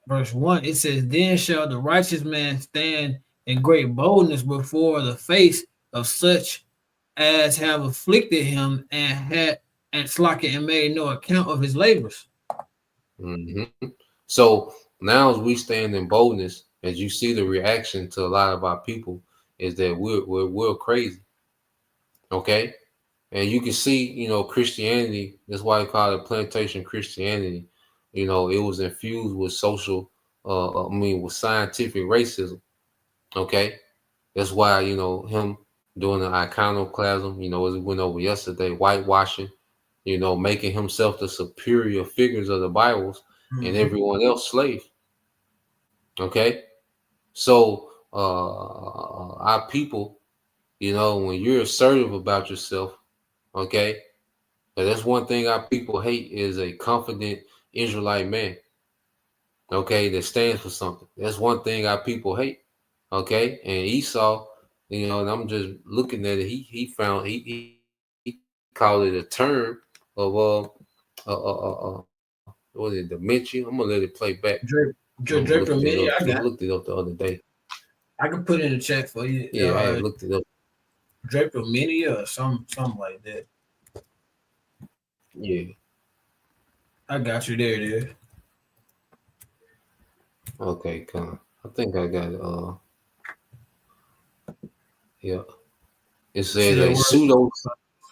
verse 1. It says, "Then shall the righteous man stand in great boldness before the face of such as have afflicted him and made no account of his labors." Mm-hmm. So now as we stand in boldness, as you see the reaction to a lot of our people is that we're crazy. Okay. And you can see, Christianity, that's why they call it plantation Christianity. It was infused with with scientific racism. Okay. That's why, him doing the iconoclasm, as we went over yesterday, whitewashing, making himself the superior figures of the Bibles and everyone else slave. Okay. So our people, when you're assertive about yourself, okay, but that's one thing our people hate is a confident Israelite man, okay, that stands for something. That's one thing our people hate. Okay. And Esau, and I'm just looking at it. He found he called it a term of what is it, dementia? I'm gonna let it play back. I looked it up the other day. I can put it in the chat for you. Yeah, I looked it up. Drapetomania or something like that. Yeah, I got you. There it is. Okay, come on. I think I got it. Yeah. It says a pseudo.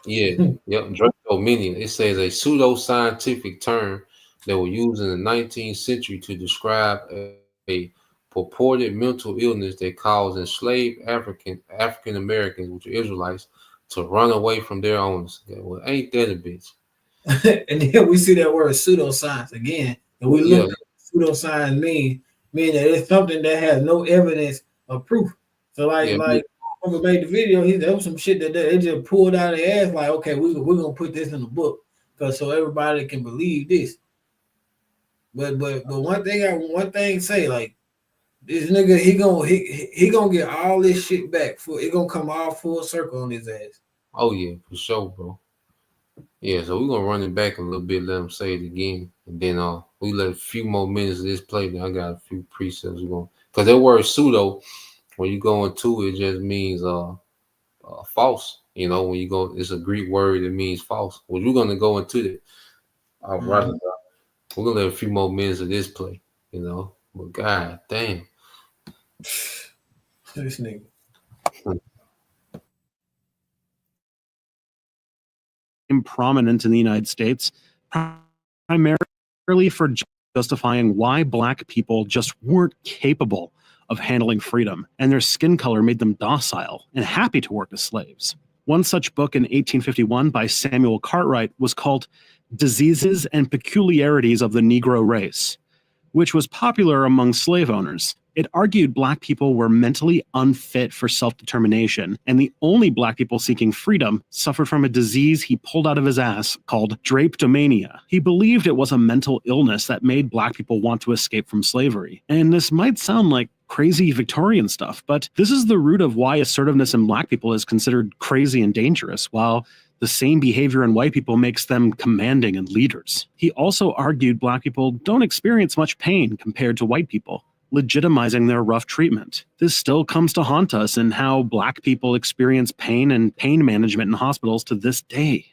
Yeah, yep. Drapetomania. It says a pseudo-scientific term that was used in the 19th century to describe a purported mental illness that caused enslaved African Americans, which are Israelites, to run away from their owners. Well, ain't that a bitch? And then we see that word pseudoscience again, and we look at what pseudoscience meaning that it's something that has no evidence or proof. So like whoever made the video, there was some shit that they just pulled out of their ass, like, okay, we're gonna put this in the book so everybody can believe this. But one thing say, like, this nigga, he gonna get all this shit back. It gonna come all full circle on his ass. Oh yeah, for sure, bro. Yeah, so we're gonna run it back a little bit, let them say it again, and then we let a few more minutes of this play. Then I got a few precepts we're going because that word pseudo, when you go into it, just means false. You know, when you go, it's a Greek word that means false. Well, we're gonna go into that. Right. We're gonna let a few more minutes of this play. You know, but god damn. This nigga. Prominent in the United States, primarily for justifying why Black people just weren't capable of handling freedom, and their skin color made them docile and happy to work as slaves. One such book in 1851 by Samuel Cartwright was called Diseases and Peculiarities of the Negro Race, which was popular among slave owners. It argued Black people were mentally unfit for self-determination, and the only Black people seeking freedom suffered from a disease he pulled out of his ass called drapetomania. He believed it was a mental illness that made Black people want to escape from slavery. And this might sound like crazy Victorian stuff, but this is the root of why assertiveness in Black people is considered crazy and dangerous, while the same behavior in white people makes them commanding and leaders. He also argued Black people don't experience much pain compared to white people, legitimizing their rough treatment. This still comes to haunt us in how Black people experience pain and pain management in hospitals to this day.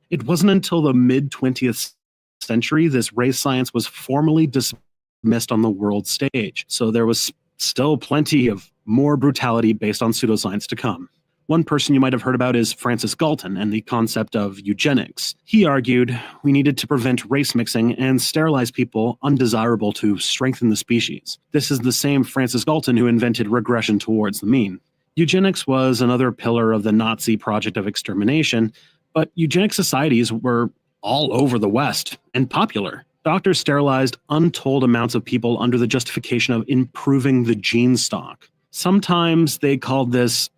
It wasn't until the mid-20th century this race science was formally dismissed on the world stage, so there was still plenty of more brutality based on pseudoscience to come. One person you might have heard about is Francis Galton and the concept of eugenics. He argued we needed to prevent race mixing and sterilize people undesirable to strengthen the species. This is the same Francis Galton who invented regression towards the mean. Eugenics was another pillar of the Nazi project of extermination, but eugenic societies were all over the West and popular. Doctors sterilized untold amounts of people under the justification of improving the gene stock. Sometimes they called this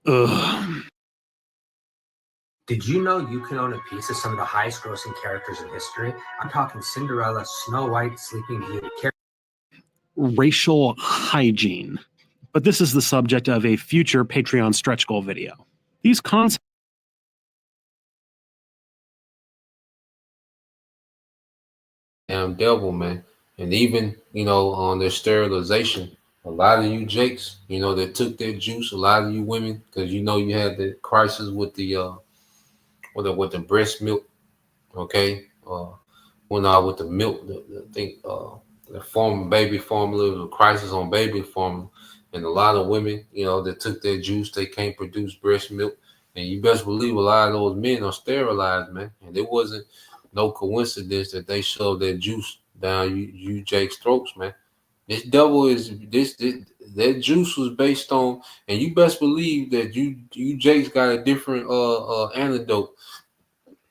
ugh. Did you know you can own a piece of some of the highest grossing characters in history? I'm talking Cinderella, Snow White, Sleeping Beauty. Racial hygiene. But this is the subject of a future Patreon stretch goal video. These concepts Damn devil, man. And even, you know, on their sterilization, a lot of you jakes, you know, that took their juice, a lot of you women, because you know you had the crisis with the breast milk, okay? Went out with the milk, the baby formula, the crisis on baby formula, and a lot of women, you know, that took their juice, they can't produce breast milk, and you best believe a lot of those men are sterilized, man, and it wasn't no coincidence that they shoved that juice down you Jake's throats, man. This devil is that juice was based on, and you best believe that you Jake's got a different antidote,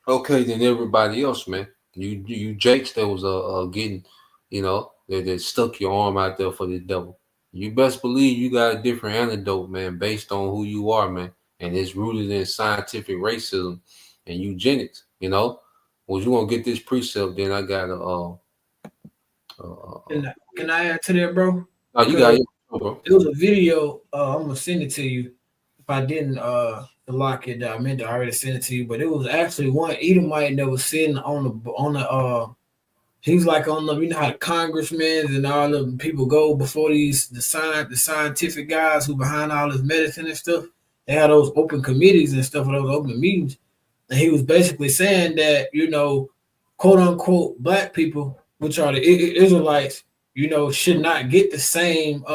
okay, than everybody else, man. You Jake's that was getting, you know, that stuck your arm out there for the devil. You best believe you got a different antidote, man, based on who you are, man, and it's rooted in scientific racism and eugenics. You know, well, you want to get this precept, then I got Can I add to that, bro? Oh, you got it, bro. There was a video. I'm gonna send it to you. If I didn't lock it, I meant to already send it to you. But it was actually one Edomite that was sitting on the. He's like on the, you know how the congressmen and all the people go before the scientific guys who behind all this medicine and stuff. They had those open committees and stuff, or those open meetings. And he was basically saying that, you know, quote unquote, Black people, which are the Israelites, you know, should not get the same,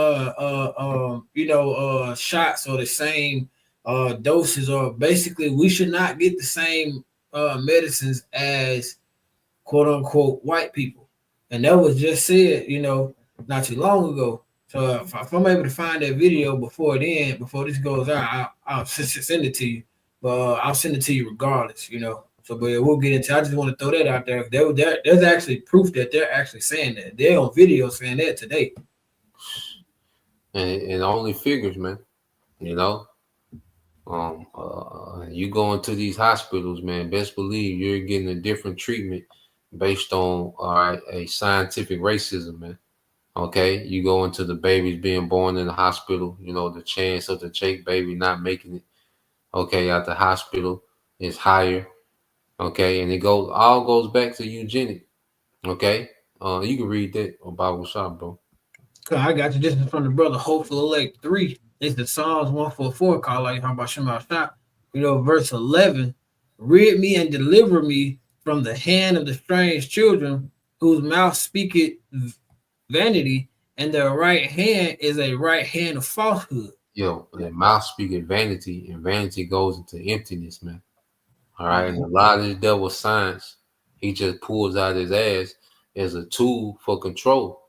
shots or the same doses, or basically we should not get the same medicines as quote unquote white people. And that was just said, you know, not too long ago. So if I'm able to find that video before this goes out, I'll send it to you. But I'll send it to you regardless, you know. So, but we'll get into. I just want to throw that out there. There's actually proof that they're actually saying that. They're on video saying that today. And only figures, man. You know, you go into these hospitals, man. Best believe you're getting a different treatment based on a scientific racism, man. Okay, you go into the babies being born in the hospital. You know, the chance of the Jake baby not making it, okay, at the hospital. is higher. Okay, and it goes back to eugenics. Okay, you can read that about what's up, bro. I got you. This is from the brother Hopeful Elect 3. It's the Psalms 144 call like how about Shema Shah. Verse 11. Rid me and deliver me from the hand of the strange children, whose mouth speaketh vanity, and their right hand is a right hand of falsehood. Yo, the mouth speaking vanity, and vanity goes into emptiness, man. All right, and a lot of this devil science, he just pulls out his ass as a tool for control.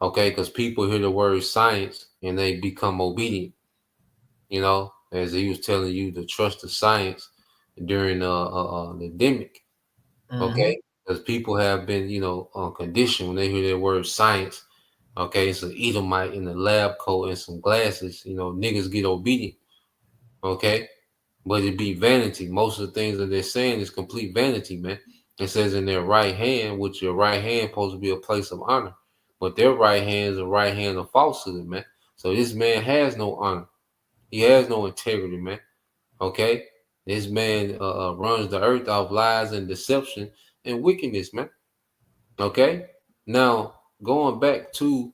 Okay, because people hear the word science and they become obedient. You know, as he was telling you to trust the science during the demic. Okay, because people have been, conditioned when they hear that word science. Okay, it's an Edomite in the lab coat and some glasses. Niggas get obedient. Okay, but it be vanity. Most of the things that they're saying is complete vanity, man. It says in their right hand, which your right hand supposed to be a place of honor, but their right hand is a right hand of falsehood, man. So this man has no honor. He has no integrity, man. Okay, this man runs the earth off lies and deception and wickedness, man. Okay, now going back to,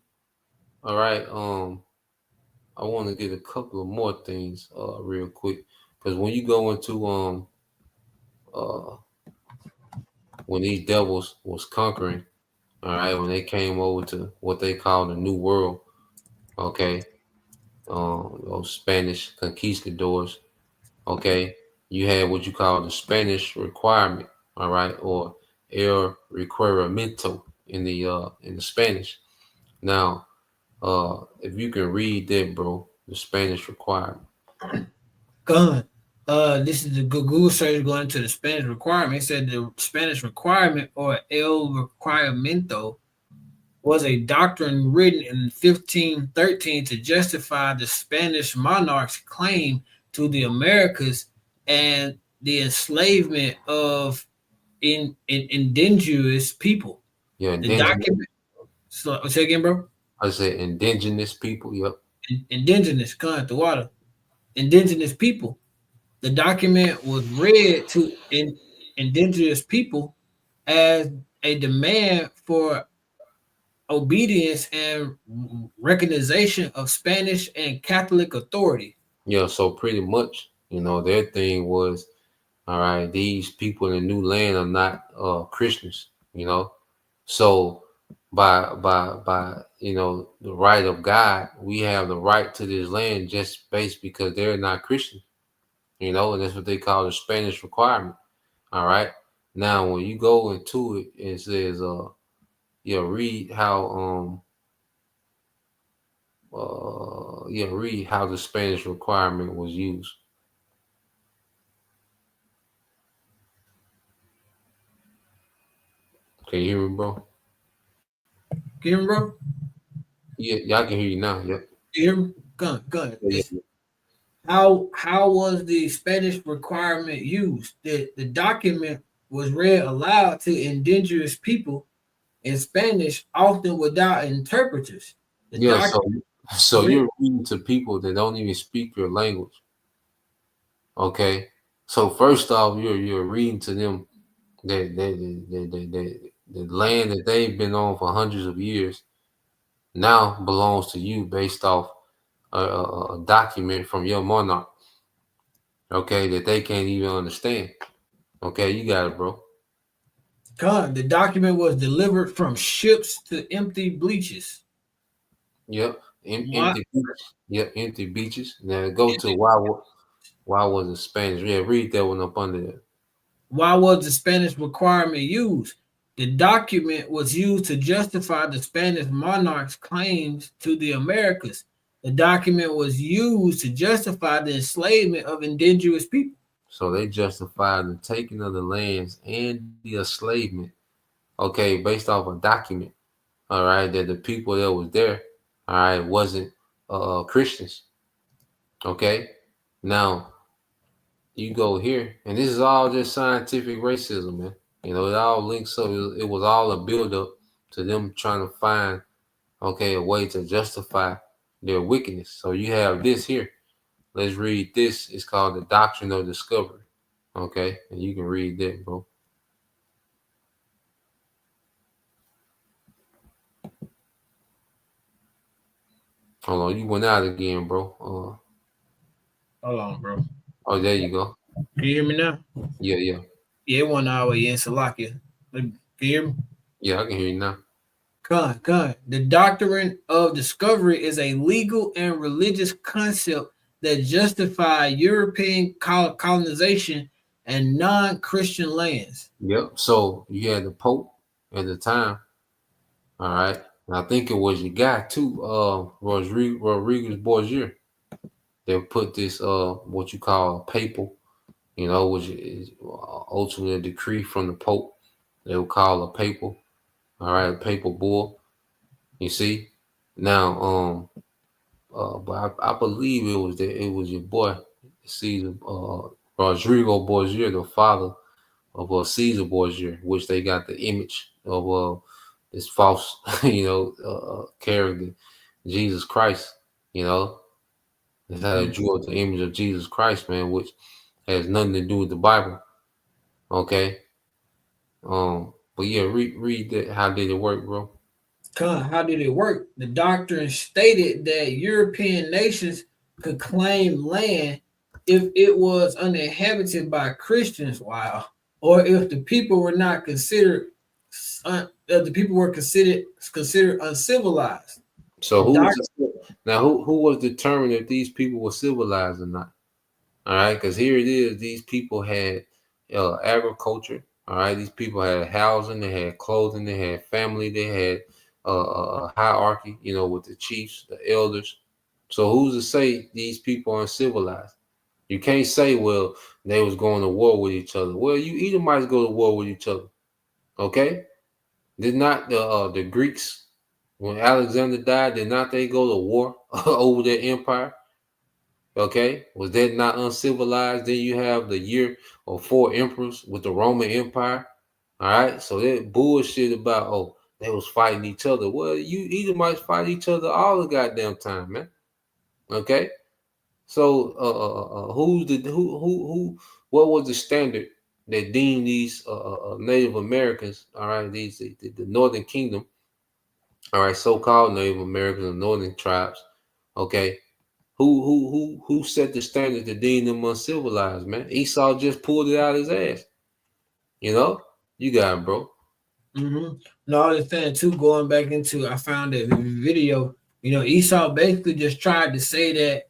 all right, I want to get a couple of more things real quick, because when you go into when these devils was conquering, all right, when they came over to what they call the New World, okay, those Spanish conquistadors, okay, you had what you call the Spanish requirement, all right, or el requerimiento in the Spanish. Now, if you can read that, bro, the Spanish requirement. This is the Google search going to the Spanish requirement. It said the Spanish requirement, or el requirimiento, was a doctrine written in 1513 to justify the Spanish monarch's claim to the Americas and the enslavement of indigenous people. Yeah, the document. So, say again, bro. I said indigenous people. Yep. Indigenous, the water. Indigenous people. The document was read to indigenous people as a demand for obedience and recognition of Spanish and Catholic authority. Yeah, so pretty much, their thing was, all right, these people in the new land are not Christians, So by the right of God, we have the right to this land just based because they're not Christian, and that's what they call the Spanish requirement. All right. Now when you go into it, it says read how read how the Spanish requirement was used. Can you hear me, bro? Can you hear me, bro? Yeah, y'all can hear you now. Yep. You hear me? Go ahead. Yeah. How was the Spanish requirement used? The document was read aloud to indigenous people in Spanish, often without interpreters. So you're reading to people that don't even speak your language. Okay. So first off, you're reading to them that the land that they've been on for hundreds of years now belongs to you based off a document from your monarch. Okay, that they can't even understand. Okay, you got it, bro. The document was delivered from ships to empty beaches. Yep, empty beaches. Yep, empty beaches. Now go to why was the Spanish? Yeah, read that one up under there. Why was the Spanish requirement used? The document was used to justify the Spanish monarch's claims to the Americas. The document was used to justify the enslavement of indigenous people. So they justified the taking of the lands and the enslavement, okay, based off a document, all right, that the people that was there, all right, wasn't Christians. Okay, now you go here, and this is all just scientific racism, man. It all links up. It was all a build-up to them trying to find, okay, a way to justify their wickedness. So you have this here. Let's read this. It's called the Doctrine of Discovery. Okay, and you can read that, bro. Hold on, you went out again, bro. Hold on, bro. Oh, there you go. Can you hear me now? Yeah, yeah. Yeah, it wasn't our way in Salakia. Can you hear me? Yeah, I can hear you now. Con. The doctrine of discovery is a legal and religious concept that justify European colonization and non-Christian lands. Yep. So you had the Pope at the time. All right. And I think it was your guy too, Rodriguez Borgia. They put this what you call papal, which is ultimately a decree from the Pope. They will call a papal, all right, a papal bull. You see, now but I believe it was your boy Caesar, Rodrigo Borgia, the father of Caesar Borgia, which they got the image of this false, character, Jesus Christ. That's how they drew up the image of Jesus Christ, man, which has nothing to do with the Bible. Okay. But yeah, read that. How did it work, bro? How did it work? The doctrine stated that European nations could claim land if it was uninhabited by Christians. Wow. Or if the people were not considered, considered uncivilized. So who was determined if these people were civilized or not? All right, because here it is. These people had agriculture. All right, these people had housing, they had clothing, they had family, they had a hierarchy. With the chiefs, the elders. So who's to say these people are uncivilized? You can't say, well, they was going to war with each other. Well, you Edomites go to war with each other. Okay, did not the Greeks, when Alexander died, did not they go to war over their empire? Okay, was that not uncivilized? Then you have the year of 4 emperors with the Roman Empire. All right, so that bullshit about they was fighting each other. Well, you Edomites fight each other all the goddamn time, man. Okay, so what was the standard that deemed these Native Americans? All right, the Northern Kingdom. All right, so-called Native Americans and Northern tribes. Okay. Who set the standard to deem them uncivilized, man? Esau just pulled it out of his ass. You got it, bro. Mm-hmm. No, I understand too. Going back into, I found that video. Esau basically just tried to say that,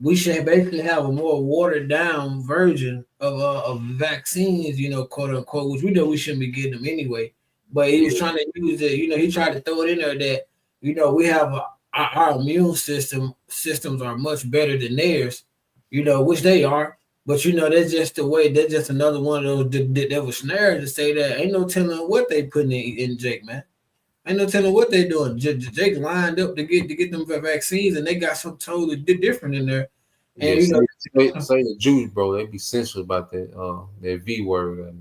we should basically have a more watered down version of vaccines, quote unquote, which we know we shouldn't be getting them anyway. But he was trying to use it. He tried to throw it in there that we have our immune systems are much better than theirs, which they are. But that's just the way. That's just another one of those devil snares to say that ain't no telling what they putting in Jake, man. Ain't no telling what they doing. Jake lined up to get them vaccines, and they got something totally different in there. And say the Jews, bro, they be sensitive about that V word.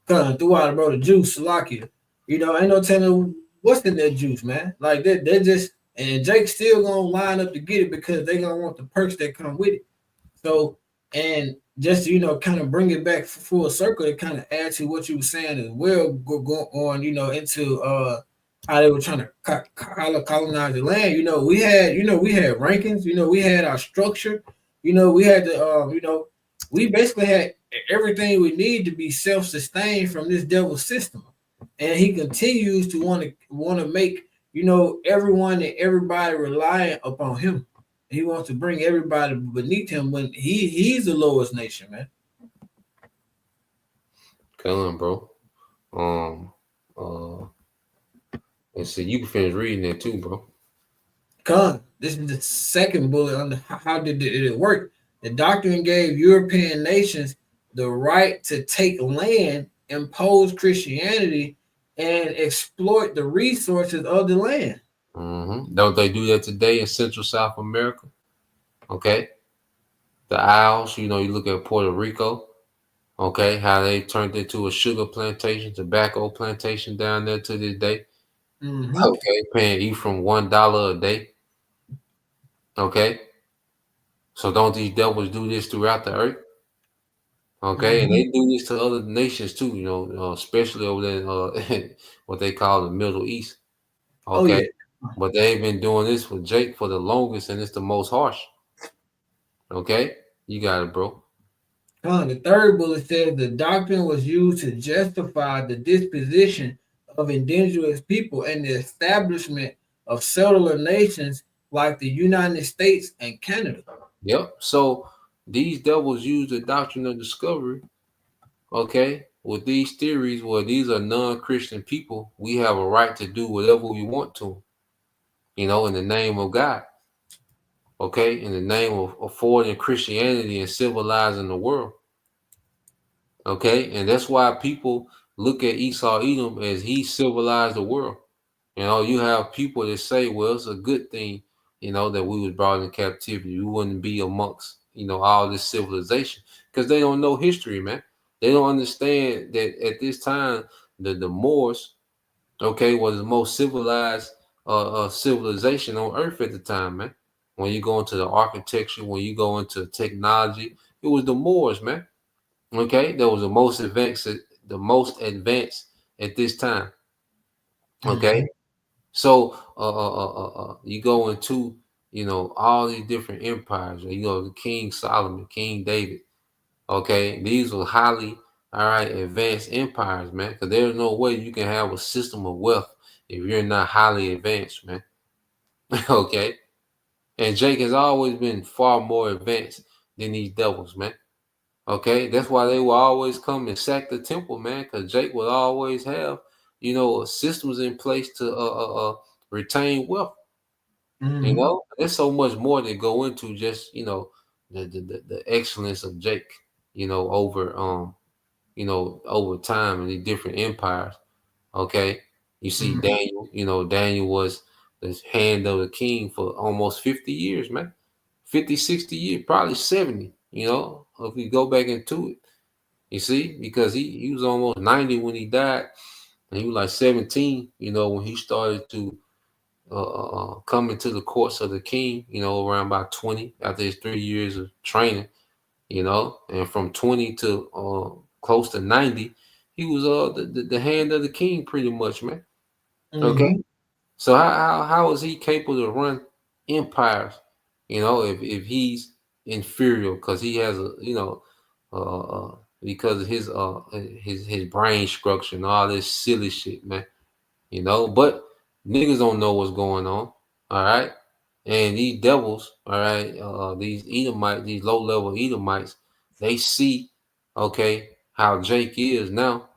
Throughout, bro, the juice, Salakia. Ain't no telling what's in that juice, man. Like they're just, and Jake still gonna line up to get it because they gonna want the perks that come with it. So. And just kind of bring it back full circle to kind of add to what you were saying as well, go on, into how they were trying to colonize the land. We had rankings. We had our structure. We had the we basically had everything we need to be self-sustained from this devil system, and he continues to want to make everyone and everybody reliant upon him. He wants to bring everybody beneath him when he's the lowest nation, man. Come on, bro. And so you can finish reading that too, bro. This is the second bullet on how did it work. The doctrine gave European nations the right to take land, impose Christianity, and exploit the resources of the land. Mm-hmm. Don't they do that today in Central South America? Okay. The Isles, you look at Puerto Rico. Okay, how they turned into a sugar plantation, tobacco plantation down there to this day. Mm-hmm. Okay, paying you from $1 a day. Okay. So don't these devils do this throughout the earth? Okay, and they do this to other nations too, especially over there in what they call the Middle East. Oh yeah. Okay, but they've been doing this with Jake for the longest, and it's the most harsh. Okay, you got it, bro. The third bullet says the doctrine was used to justify the disposition of indigenous people and the establishment of settler nations like the United States and Canada. Yep. So these devils use the doctrine of discovery. Okay, with these theories, where these are non-Christian people, we have a right to do whatever we want to, in the name of God. Okay, in the name of affording Christianity and civilizing the world. Okay, and that's why people look at Esau Edom as he civilized the world. You have people that say, well, it's a good thing, that we was brought in captivity. We wouldn't be amongst, all this civilization, because they don't know history, man. They don't understand that at this time, the Moors, okay, was the most civilized civilization on earth at the time, man. When you go into the architecture, when you go into technology, it was the Moors, man. Okay, that was the most advanced at this time. Okay, so you go into all these different empires. The King Solomon, King David. Okay, these were highly advanced empires, man. Because there's no way you can have a system of wealth if you're not highly advanced, man. Okay, and Jake has always been far more advanced than these devils, man. Okay, that's why they will always come and sack the temple, man. Because Jake will always have, systems in place to retain wealth. There's so much more that go into just the excellence of Jake, over over time and the different empires. Okay, you see Daniel. Daniel was the hand of the king for almost 50 years, man. 50, 60 years, probably 70. If we go back into it, you see, because he was almost 90 when he died, and he was like 17. When he started to come into the courts of the king, around about 20 after his 3 years of training, and from 20 to close to 90, he was the hand of the king pretty much, man. Okay, so how is he capable to run empires? If he's inferior because he has because of his brain structure and all this silly shit, man. But niggas don't know what's going on. All right. And these devils, all right, these Edomites, these low-level Edomites, they see, okay, how Jake is now,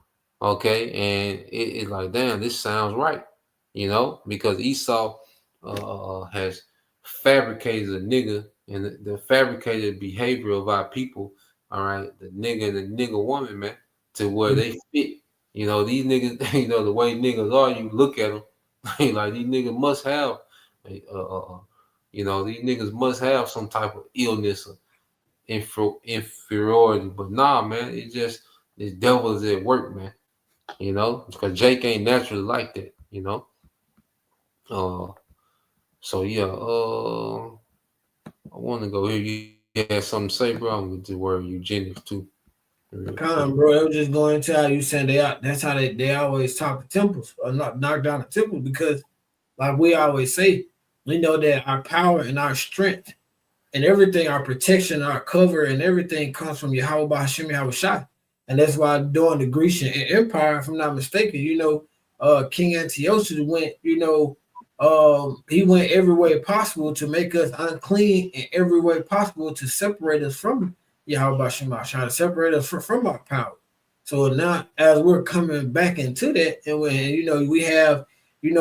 okay, and it's like, damn, this sounds right, because Esau has fabricated a nigga and the fabricated behavior of our people, all right, the nigga and the nigga woman, man, to where they fit. These niggas, the way niggas are, you look at them, like these niggas must have, these niggas must have some type of illness or inferiority. But nah, man, it just, this devil is at work, man. Because Jake ain't naturally like that, So yeah, I want to go here. You had something to say, bro? I'm going to word eugenics too. Bro, they were just going into how you saying that's how they always top the temples or not knock down the temples, because like we always say, we know that our power and our strength and everything, our protection, our cover and everything comes from Yahweh Hashem Yahushua. And that's why during the Grecian Empire, if I'm not mistaken, King Antiochus went, he went every way possible to make us unclean and every way possible to separate us from Yahweh Shema, trying to separate us from our power. So now, as we're coming back into that, and when we have, you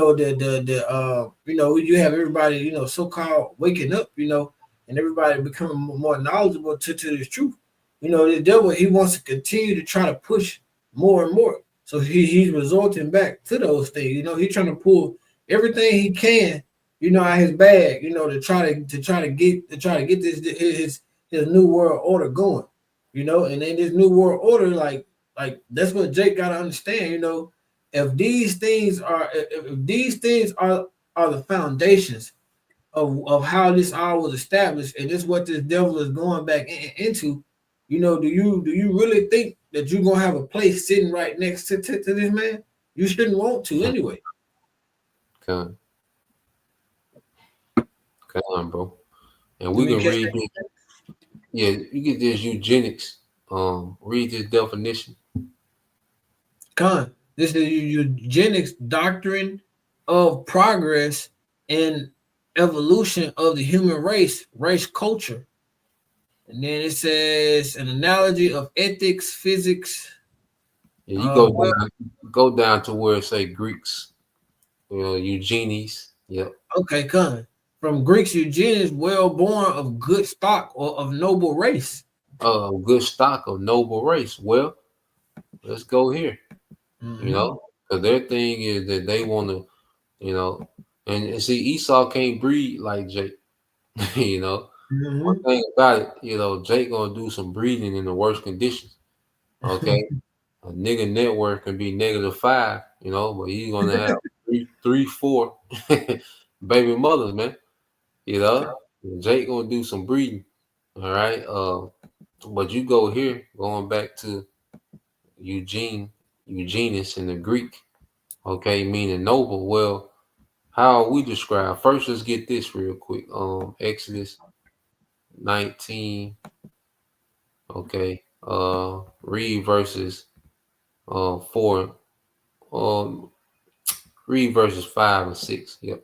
have everybody, so-called waking up, and everybody becoming more knowledgeable to this truth. The devil, he wants to continue to try to push more and more. So he's resorting back to those things. He's trying to pull everything he can, out his bag, to try to get this his new world order going, and then this new world order, like that's what Jake got to understand, if these things are the foundations of how this all was established, and this is what this devil is going back into. You know, do you really think that you're gonna have a place sitting right next to this man? You shouldn't want to anyway. Come on, bro. And we can read this. Yeah, you get this eugenics. Read this definition. This is eugenics doctrine of progress and evolution of the human race culture. And then it says an analogy of ethics, physics. Yeah, you go down to where it say Greeks, eugenics. Yep. Okay, from Greeks, eugenics, well born of good stock or of noble race. Good stock of noble race. Well, let's go here. Mm-hmm. You know, because their thing is that they want to, and see, Esau can't breed like Jake. Mm-hmm. One thing about it, Jake gonna do some breeding in the worst conditions. Okay, a nigga network can be -5, but he's gonna have 3, 4 baby mothers, man. Jake gonna do some breeding. All right. But you go here, going back to Eugenus in the Greek, okay, meaning noble. Well, how are we described? First, let's get this real quick. Exodus 19. Okay. Read verses 4. Read verses 5 and 6. Yep.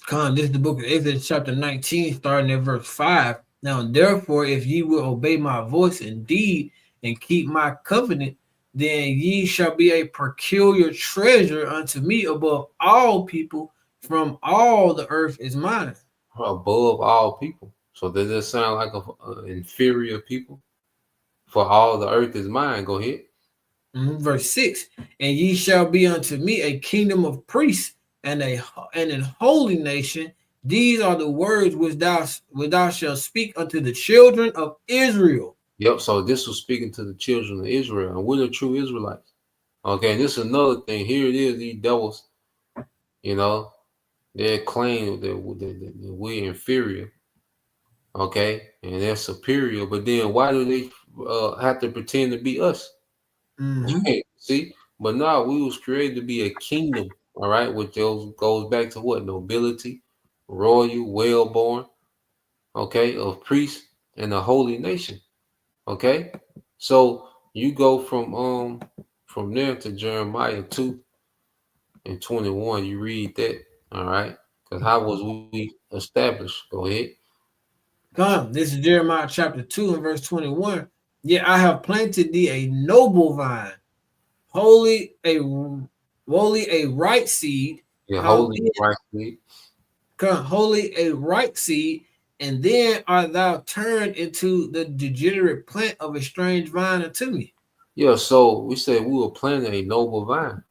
This is the book of Exodus chapter 19, starting at verse 5. Now, therefore, if ye will obey my voice indeed and keep my covenant, then ye shall be a peculiar treasure unto me above all people, from all the earth is mine. Above all people. So does it sound like an inferior people? For all the earth is mine. Go ahead. Verse 6. And ye shall be unto me a kingdom of priests and an holy nation. These are the words which thou shalt speak unto the children of Israel. Yep. So this was speaking to the children of Israel, and we're the true Israelites. Okay. And this is another thing. Here it is. These devils, they claim that we're inferior. Okay, and they're superior. But then why do they have to pretend to be us? Mm-hmm. See, but now we was created to be a kingdom. All right, which goes back to what? Nobility, royal, well-born, okay, of priests and a holy nation. Okay, so you go from there to Jeremiah 2 and 21. You read that, all right? Because how was we established? Go ahead. This is Jeremiah chapter 2 and verse 21. Yet I have planted thee a noble vine, holy a right seed. Yeah, holy right seed. Holy a right seed, and then art thou turned into the degenerate plant of a strange vine unto me. Yeah, so we said we were planting a noble vine.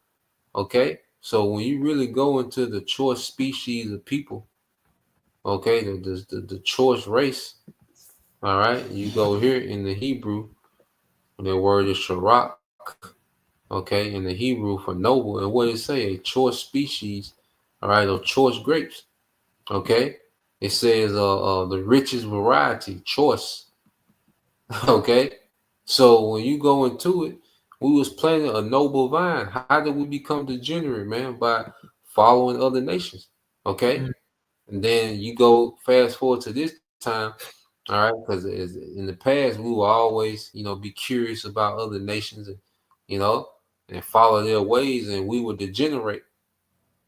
Okay, so when you really go into the choice species of people, okay, the choice race, all right, you go here in the Hebrew, the word is sharak, okay, in the Hebrew for noble, and what does it say? A choice species, all right, of choice grapes, okay. It says the richest variety, choice, okay. So when you go into it, we was planting a noble vine. How did we become degenerate, man? By following other nations, okay. Mm-hmm. And then you go fast forward to this time, all right, because in the past we will always, be curious about other nations and, and follow their ways, and we would degenerate,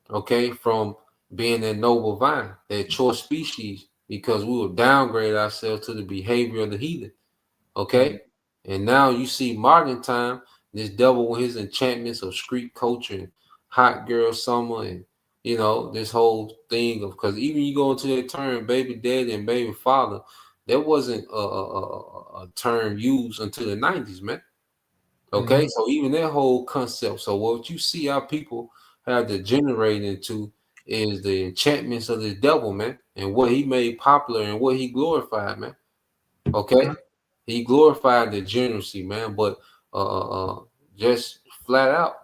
okay, from being that noble vine, that choice species, because we would downgrade ourselves to the behavior of the heathen, okay. Mm-hmm. And now you see modern time, this devil with his enchantments of street culture and hot girl summer and this whole thing of, because even you go into that term baby daddy and baby father, there wasn't a term used until the 90s, man. Okay, mm-hmm. So even that whole concept. So what you see our people have degenerated into is the enchantments of the devil, man, and what he made popular and what he glorified, man. Okay, mm-hmm. He glorified the degeneracy, man, but just flat out,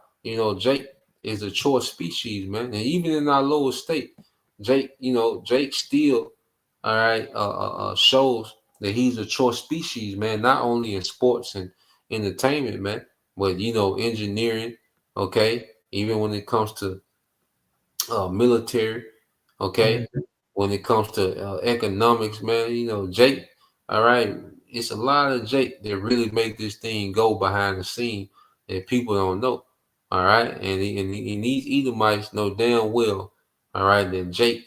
Jake is a choice species, man. And even in our lower state, Jake still, all right, shows that he's a choice species, man. Not only in sports and entertainment, man, but engineering. Okay, even when it comes to military. Okay, when it comes to economics, man, Jake. All right, it's a lot of Jake that really make this thing go behind the scene that people don't know. All right, and these Edomites know damn well. All right, that Jake.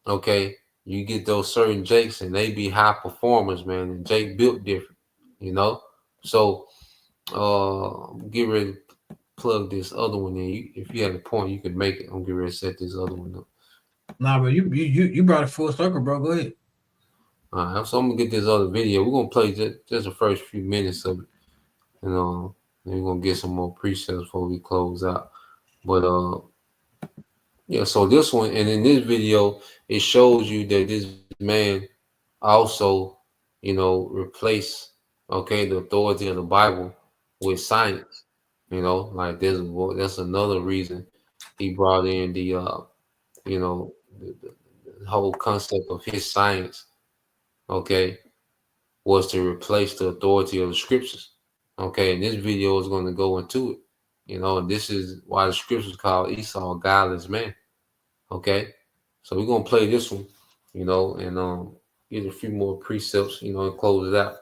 Okay, you get those certain Jakes and they be high performers, man. And Jake built different, you know. So get ready to plug this other one in. If you had a point, you could make it. I'm getting ready to set this other one up. Nah, bro, you brought it full circle, bro. Go ahead. All right, so I'm gonna get this other video. We're gonna play just the first few minutes of it, and then we're gonna get some more precepts before we close out. But yeah, so this one, and in this video, it shows you that this man also, replace, the authority of the Bible with science. Like that's another reason he brought in the whole concept of his science, was to replace the authority of the scriptures. And this video is going to go into it, and this is why the scriptures call Esau a godless man. So we're gonna play this one, and get a few more precepts, and close it out,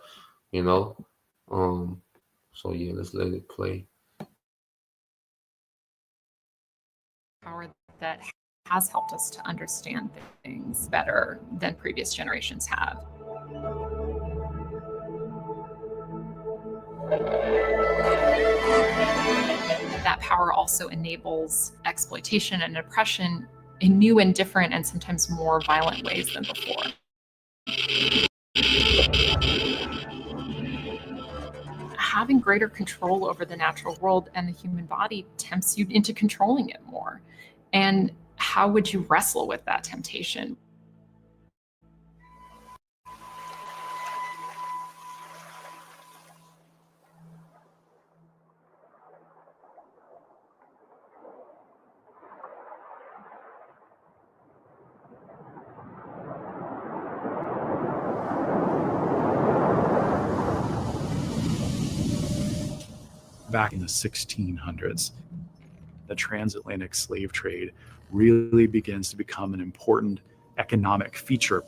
So yeah, let's let it play. Power that has helped us to understand things better than previous generations have. That power also enables exploitation and oppression in new and different and sometimes more violent ways than before. Having greater control over the natural world and the human body tempts you into controlling it more. And how would you wrestle with that temptation? Back in the 1600s, the transatlantic slave trade really begins to become an important economic feature.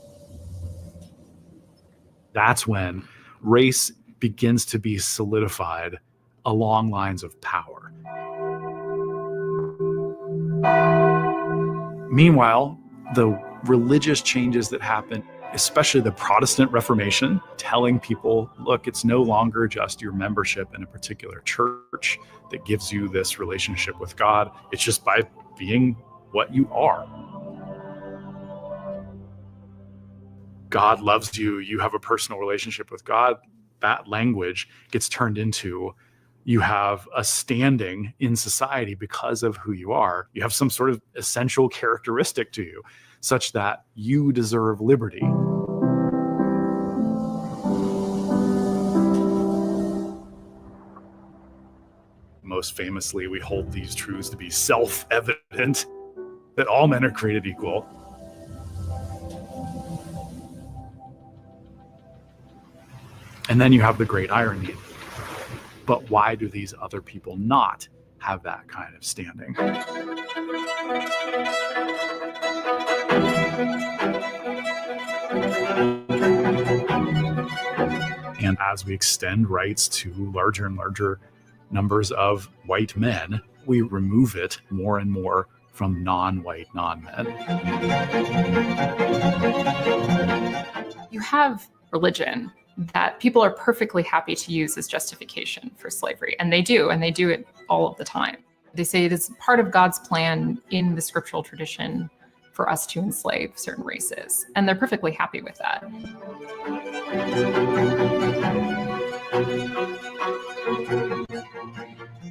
That's when race begins to be solidified along lines of power. Meanwhile, the religious changes that happen, especially the Protestant Reformation, telling people, look, it's no longer just your membership in a particular church that gives you this relationship with God. It's just by being what you are. God loves you. You have a personal relationship with God. That language gets turned into you have a standing in society because of who you are. You have some sort of essential characteristic to you, such that you deserve liberty. Most famously, we hold these truths to be self-evident, that all men are created equal. And then you have the great irony. But why do these other people not have that kind of standing? And as we extend rights to larger and larger numbers of white men, we remove it more and more from non-white non-men. You have religion that people are perfectly happy to use as justification for slavery. And they do it all of the time. They say it is part of God's plan in the scriptural tradition for us to enslave certain races. And they're perfectly happy with that.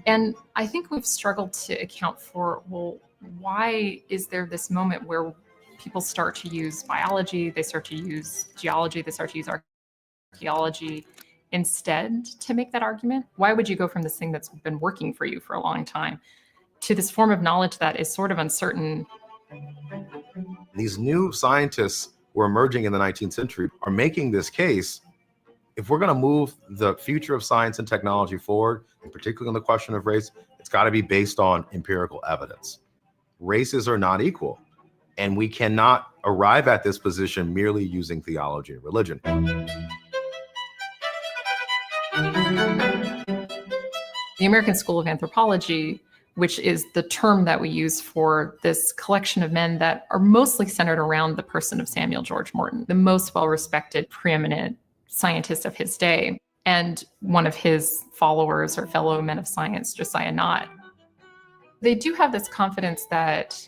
And I think we've struggled to account for, well, why is there this moment where people start to use biology, they start to use geology, they start to use archaeology instead to make that argument? Why would you go from this thing that's been working for you for a long time to this form of knowledge that is sort of uncertain These new scientists who are emerging in the 19th century are making this case. If we're going to move the future of science and technology forward, and particularly on the question of race, it's got to be based on empirical evidence. Races are not equal, and we cannot arrive at this position merely using theology and religion. The American School of Anthropology, which is the term that we use for this collection of men that are mostly centered around the person of Samuel George Morton, the most well-respected, preeminent scientist of his day, and one of his followers or fellow men of science, Josiah Nott. They do have this confidence that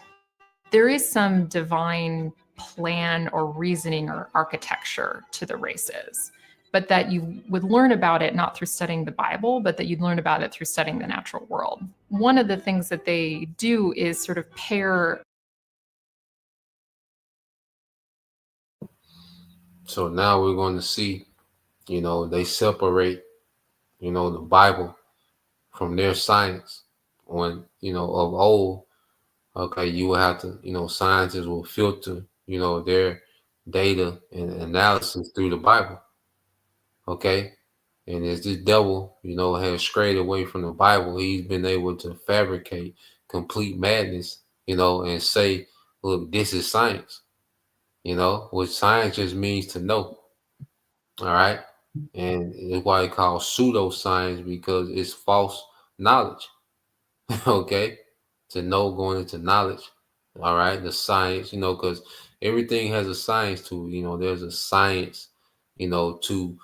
there is some divine plan or reasoning or architecture to the races, but that you would learn about it not through studying the Bible, but that you'd learn about it through studying the natural world. One of the things that they do is sort of pair. So now we're going to see, they separate, the Bible from their science. When, of old, okay, you will have to, scientists will filter, their data and analysis through the Bible. Okay. And as this devil, has strayed away from the Bible, he's been able to fabricate complete madness, and say, look, this is science, which science just means to know. All right. And it's why it's called pseudoscience, because it's false knowledge. Okay. To know, going into knowledge. All right. The science, because everything has a science to it. There's a science, to,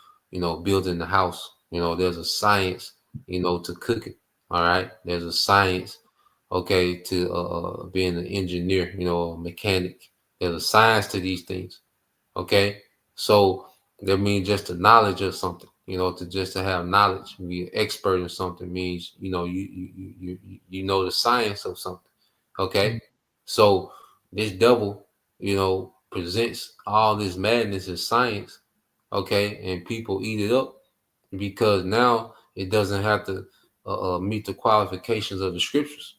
building the house. There's a science, to cooking. All right. There's a science, okay, to being an engineer, a mechanic. There's a science to these things. Okay. So that means just the knowledge of something, to have knowledge, be an expert in something means, you know the science of something. Okay. So this devil, presents all this madness as science. Okay. And people eat it up because now it doesn't have to meet the qualifications of the scriptures.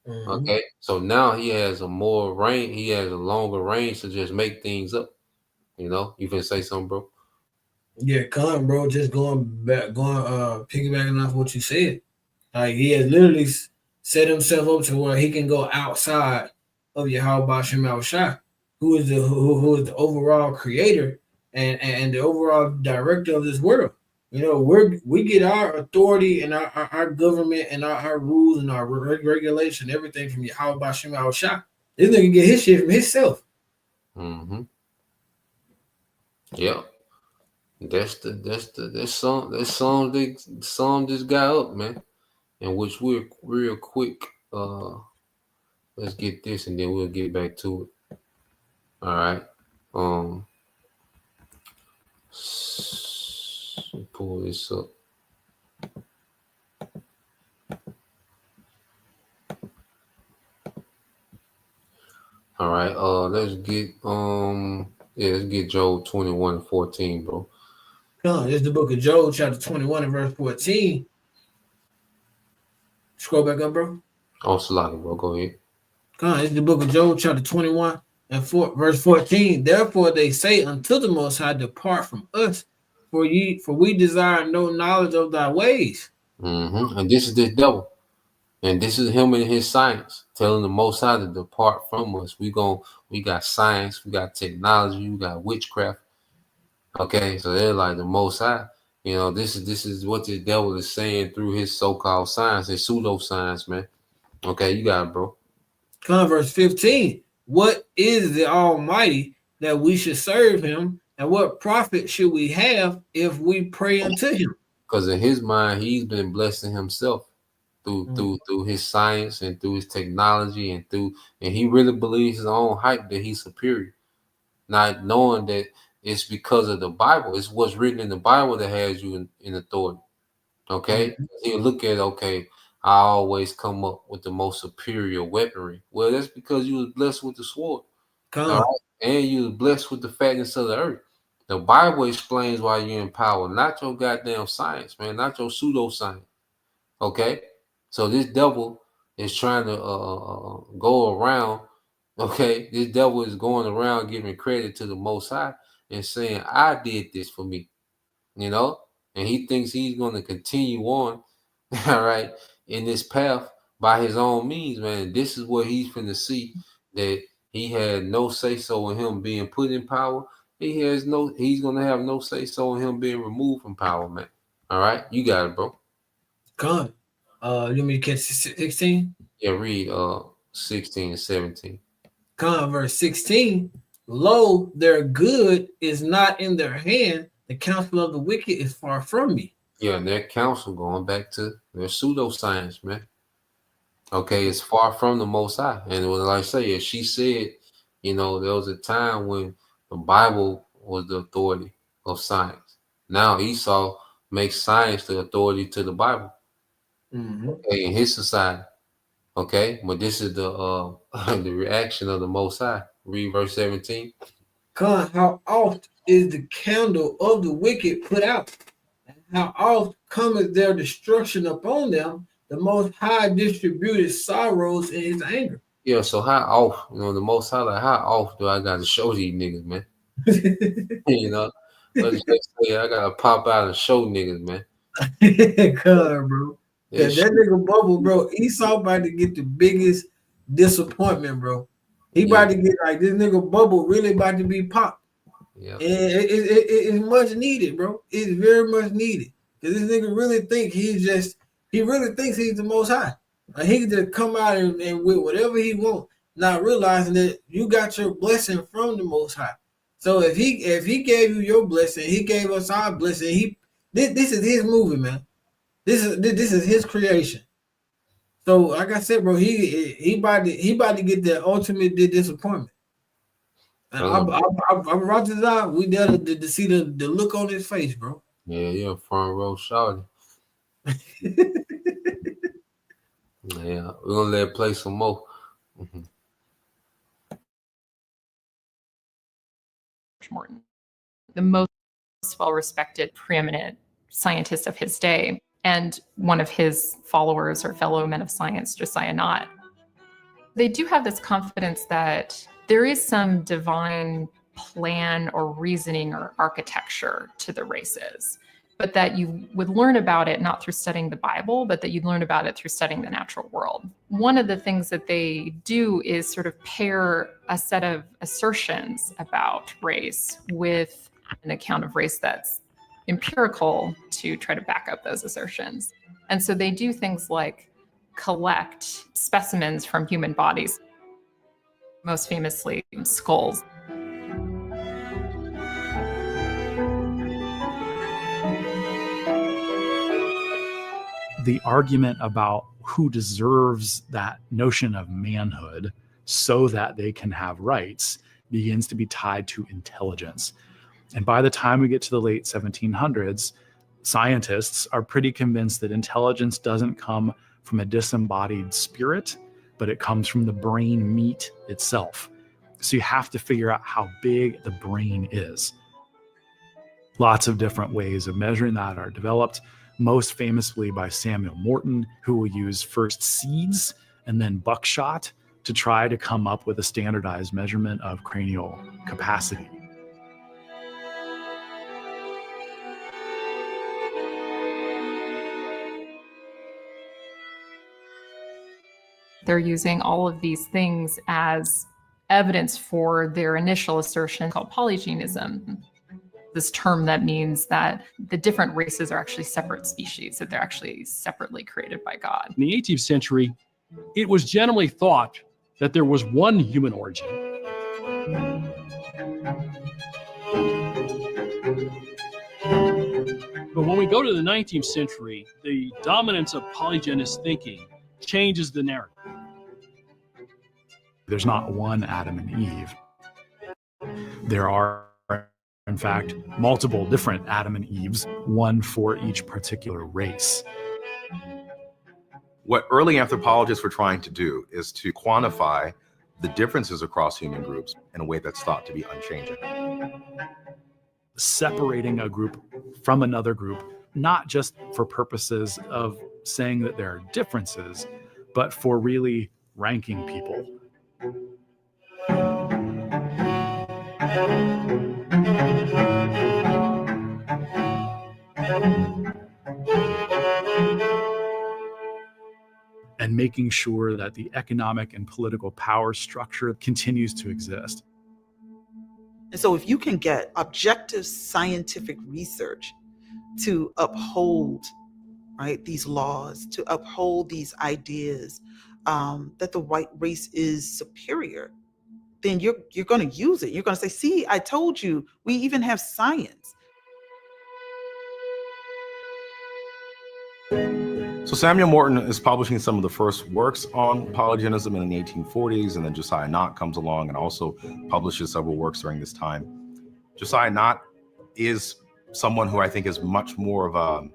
Okay. So now he has a more range. He has a longer range to just make things up. You can say something, bro. Yeah, come, bro. Just piggybacking off what you said. Like he has literally set himself up to where he can go outside of Yahweh Shem Shah, who is the overall creator and the overall director of this world. We get our authority and our government and our rules and our regulation, everything from Yahweh Shem Shah. This nigga get his shit from himself. Mm-hmm. Yep. That's song this guy up, man. And which we're real quick. Let's get this and then we'll get back to it. All right. Pull this up. All right. Let's get let's get Job 21:14, bro. This is the book of Job, chapter 21 and verse 14. Scroll back up, bro. Oh, Salaki, bro. Go ahead. This is the book of Job, chapter 21 and verse 14. Therefore they say unto the Most High, depart from us, for we desire no knowledge of thy ways. Mm-hmm. And this is this devil. And this is him and his science telling the Most High to depart from us. We got science, we got technology, we got witchcraft. Okay, so they're like the Most High. This is what the devil is saying through his so-called science, his pseudoscience, man. Okay, you got it, bro. Verse 15. What is the Almighty that we should serve him, and what profit should we have if we pray unto him? Because in his mind, he's been blessing himself through his science and through his technology and he really believes his own hype that he's superior, not knowing that it's because of the Bible. It's what's written in the Bible that has you in authority. Okay. You look at, okay, I always come up with the most superior weaponry. Well, that's because you was blessed with the sword. All right? And you was blessed with the fatness of the earth. The Bible explains why you're in power, not your goddamn science, man, not your pseudoscience. Okay. So this devil is trying to go around Okay, this devil is going around giving credit to the Most High and saying, "I did this for me," you know, and he thinks he's going to continue on, all right, in this path by his own means, man. This is what he's finna see, that he had no say so in him being put in power. He's gonna have no say so in him being removed from power, man. All right, you got it, bro. Con. You want me to catch 16? Yeah, read 16 and 17. Con, verse 16. Lo, their good is not in their hand. The counsel of the wicked is far from me. Yeah, and their counsel, going back to their pseudoscience, man. Okay, it's far from the Most High. And when I say it, she said, you know, there was a time when the Bible was the authority of science. Now Esau makes science the authority to the Bible. Okay, in his society. Okay, but this is the the reaction of the Most High. Read verse 17. Con, how oft is the candle of the wicked put out? And how oft cometh their destruction upon them? The Most High distributed sorrows in his anger. Yeah, so how off, you know, the Most High, like, how off do I got to show these niggas, man? You know, let's just say I got to pop out and show niggas, man. God, bro. Yeah, that nigga Bubble, bro. Esau about to get the biggest disappointment, bro. He about to get like this nigga Bubble really about to be popped. Yeah. And it's much needed, bro. It's very much needed. Because this nigga really think he really thinks he's the Most High. Like he can just come out and with whatever he wants, not realizing that you got your blessing from the Most High. So if he gave you your blessing, he gave us our blessing. This is his movie, man. This is his creation. So like I said, bro, he about to get the ultimate disappointment. And I'm Roger's eye. We there to see the look on his face, bro. Yeah, front row shawty. Yeah, we're gonna let it play some more. Morton, the most well-respected, preeminent scientist of his day, and one of his followers or fellow men of science, Josiah Nott. They do have this confidence that there is some divine plan or reasoning or architecture to the races, but that you would learn about it not through studying the Bible, but that you'd learn about it through studying the natural world. One of the things that they do is sort of pair a set of assertions about race with an account of race that's empirical to try to back up those assertions. And so they do things like collect specimens from human bodies, most famously skulls. The argument about who deserves that notion of manhood so that they can have rights begins to be tied to intelligence. And by the time we get to the late 1700s, scientists are pretty convinced that intelligence doesn't come from a disembodied spirit, but it comes from the brain meat itself. So you have to figure out how big the brain is. Lots of different ways of measuring that are developed, most famously by Samuel Morton, who will use first seeds and then buckshot to try to come up with a standardized measurement of cranial capacity. They're using all of these things as evidence for their initial assertion called polygenism. This term that means that the different races are actually separate species, that they're actually separately created by God. In the 18th century, it was generally thought that there was one human origin. But when we go to the 19th century, the dominance of polygenist thinking changes the narrative. There's not one Adam and Eve. There are, in fact, multiple different Adam and Eves, one for each particular race. What early anthropologists were trying to do is to quantify the differences across human groups in a way that's thought to be unchanging. Separating a group from another group, not just for purposes of saying that there are differences, but for really ranking people. and making sure that the economic and political power structure continues to exist. And so if you can get objective scientific research to uphold, right, these laws, to uphold these ideas that the white race is superior, then you're going to use it. You're going to say, see, I told you, we even have science. So Samuel Morton is publishing some of the first works on polygenism in the 1840s, and then Josiah Nott comes along and also publishes several works during this time. Josiah Nott is someone who I think is much more of a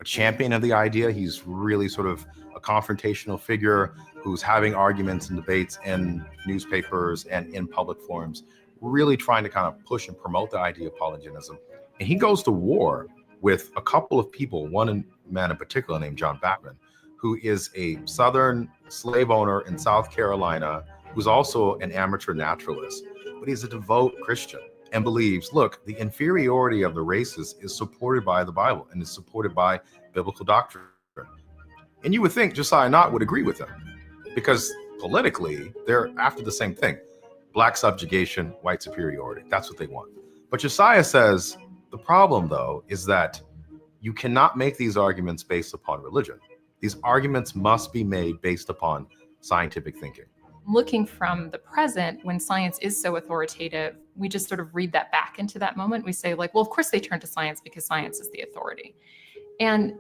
champion of the idea. He's really sort of a confrontational figure who's having arguments and debates in newspapers and in public forums, really trying to kind of push and promote the idea of polygenism. And he goes to war with a couple of people, one man in particular named John Bachman, who is a Southern slave owner in South Carolina, who's also an amateur naturalist, but he's a devout Christian and believes, look, the inferiority of the races is supported by the Bible and is supported by biblical doctrine. And you would think Josiah Nott would agree with him, because politically, they're after the same thing. Black subjugation, white superiority. That's what they want. But Josiah says, the problem, though, is that you cannot make these arguments based upon religion. These arguments must be made based upon scientific thinking. Looking from the present, when science is so authoritative, we just sort of read that back into that moment. We say, like, well, of course they turn to science because science is the authority. And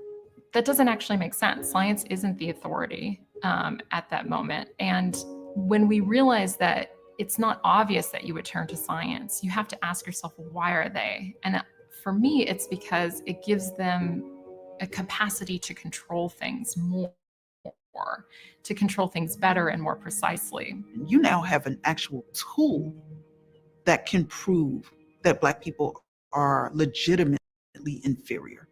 that doesn't actually make sense. Science isn't the authority at that moment. And when we realize that it's not obvious that you would turn to science, you have to ask yourself, why are they? And for me, it's because it gives them a capacity to control things more, to control things better and more precisely. You now have an actual tool that can prove that Black people are legitimately inferior.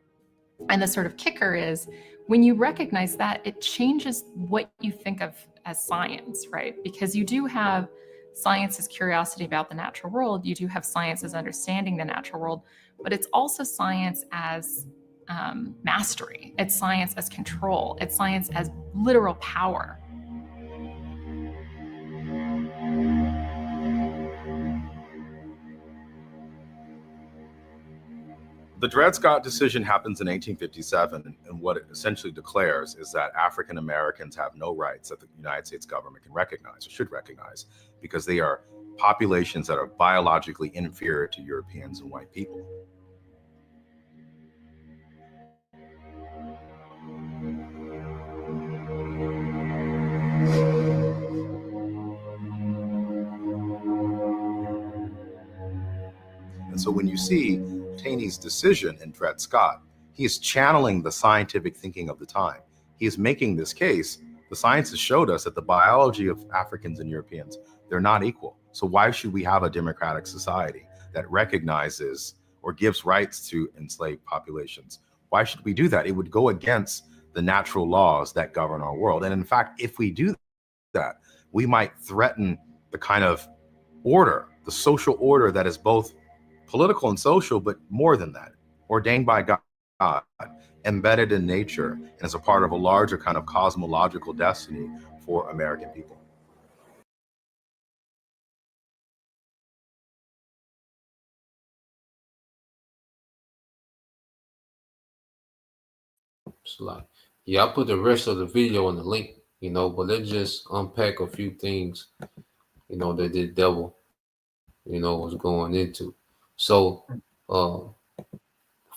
And the sort of kicker is, when you recognize that, it changes what you think of as science, right? Because you do have science as curiosity about the natural world, you do have science as understanding the natural world, but it's also science as mastery. It's science as control. It's science as literal power. The Dred Scott decision happens in 1857, and what it essentially declares is that African Americans have no rights that the United States government can recognize or should recognize, because they are populations that are biologically inferior to Europeans and white people. And so when you see Taney's decision in Dred Scott, he is channeling the scientific thinking of the time. He is making this case. The science has showed us that the biology of Africans and Europeans, they're not equal. So why should we have a democratic society that recognizes or gives rights to enslaved populations? Why should we do that? It would go against the natural laws that govern our world. And in fact, if we do that, we might threaten the kind of order, the social order that is both political and social, but more than that, ordained by God, embedded in nature, and as a part of a larger kind of cosmological destiny for American people. Yeah, I put the rest of the video in the link, but let's just unpack a few things, that the devil, was going into. So,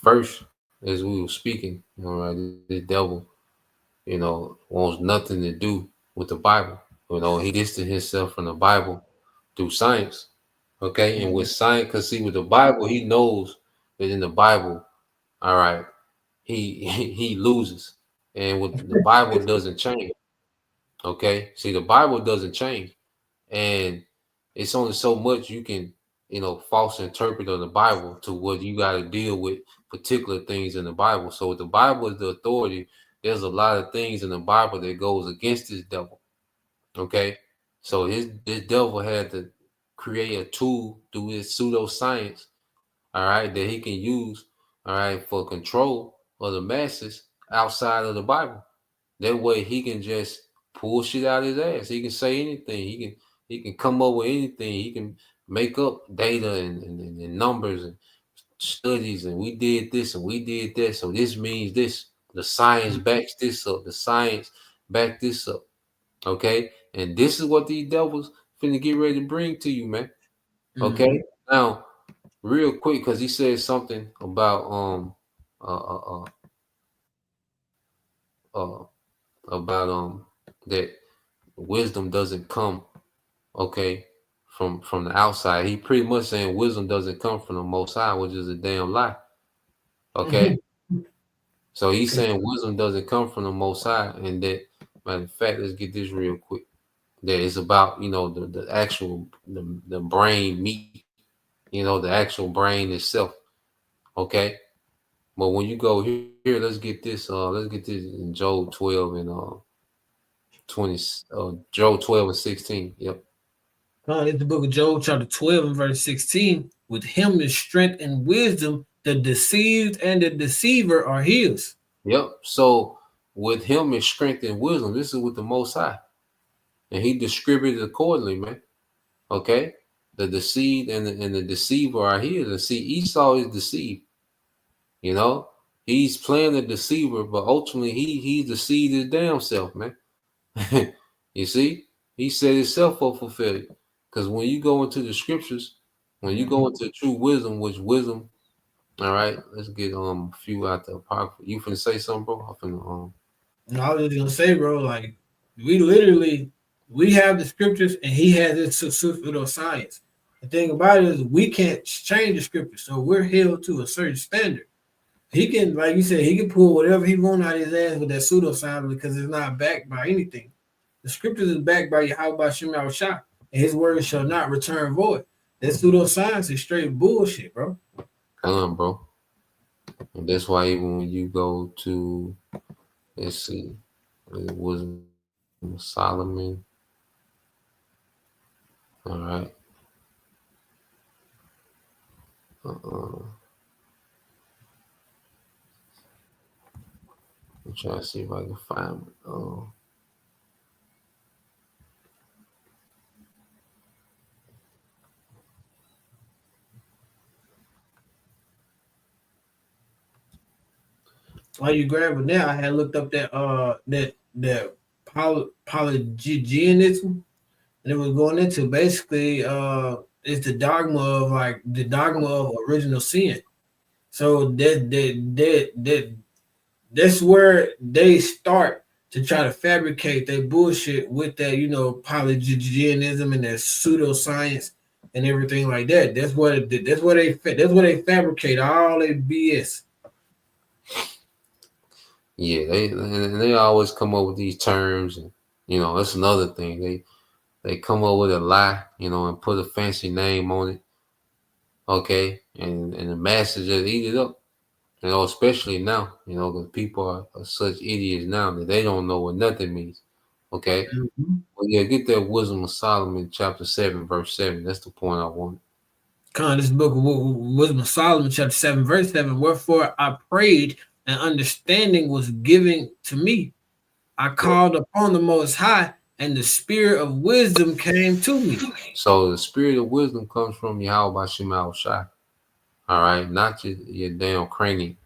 first, as we were speaking, the devil, wants nothing to do with the Bible. He distanced himself from the Bible through science. Okay, and with science, because see, with the Bible, he knows that in the Bible, all right, he loses, and with the Bible doesn't change. Okay, see, the Bible doesn't change, and it's only so much you can, false interpret of the Bible to what you got to deal with particular things in the Bible. So if the Bible is the authority, there's a lot of things in the Bible that goes against this devil. Okay, so this devil had to create a tool through his pseudoscience, all right, that he can use, all right, for control of the masses outside of the Bible. That way he can just pull shit out of his ass. He can say anything. He can come up with anything. He can make up data and numbers and studies, and we did this and we did that. So this means this. The science backs this up. The science back this up. Okay? And this is what these devils finna get ready to bring to you, man. Okay? Now, real quick, because he said something about that wisdom doesn't come, okay, from the outside. He pretty much saying wisdom doesn't come from the Most High, which is a damn lie. Okay. So he's saying wisdom doesn't come from the Most High, and that, matter of fact, let's get this real quick. That it's about, you know, the actual the brain meat, you know, the actual brain itself. Okay. But when you go here, let's get this in Job 12 and 20, Job 12 and 16. Yep. It's the book of Job, chapter 12 and verse 16. With him is strength and wisdom. The deceived and the deceiver are his. Yep. So with him is strength and wisdom. This is with the Most High. And he distributed accordingly, man. Okay. The deceived and the deceiver are his. And see, Esau is deceived. You know, he's playing the deceiver, but ultimately he deceived his damn self, man. You see, he set himself up for failure. Because when you go into the scriptures, when you go into true wisdom, which wisdom, all right, let's get a few out the apocrypha. You finna say something, bro? No, I was just gonna say, bro, like we have the scriptures and he has his pseudoscience. The thing about it is we can't change the scriptures, so we're held to a certain standard. He can, like you said, he can pull whatever he wants out of his ass with that pseudoscience because it's not backed by anything. The scriptures is backed by Yahweh Shem Yahushua, and his word shall not return void. That pseudoscience is straight bullshit, bro. Bro. And that's why even when you go to, let's see, it was Solomon. All right. I'm trying to see if I can find it. While you grab it now, I had looked up that polygenism, and it was going into basically it's the dogma of original sin. So that's where they start to try to fabricate their bullshit with that, you know, polygenism and that pseudoscience and everything like that. That's what they fabricate all their BS. Yeah, they always come up with these terms, and you know that's another thing. They come up with a lie, you know, and put a fancy name on it. Okay, and the masses just eat it up. You know, especially now, you know, because people are such idiots now that they don't know what nothing means. Okay, Well, yeah, get that Wisdom of Solomon, chapter 7, verse 7. That's the point I want. This book of Wisdom of Solomon, chapter 7, verse 7. Wherefore I prayed, and understanding was given to me. I called upon the Most High, and the spirit of wisdom came to me. So the spirit of wisdom comes from Yahweh Shem Yahushua. All right, not your damn cranium.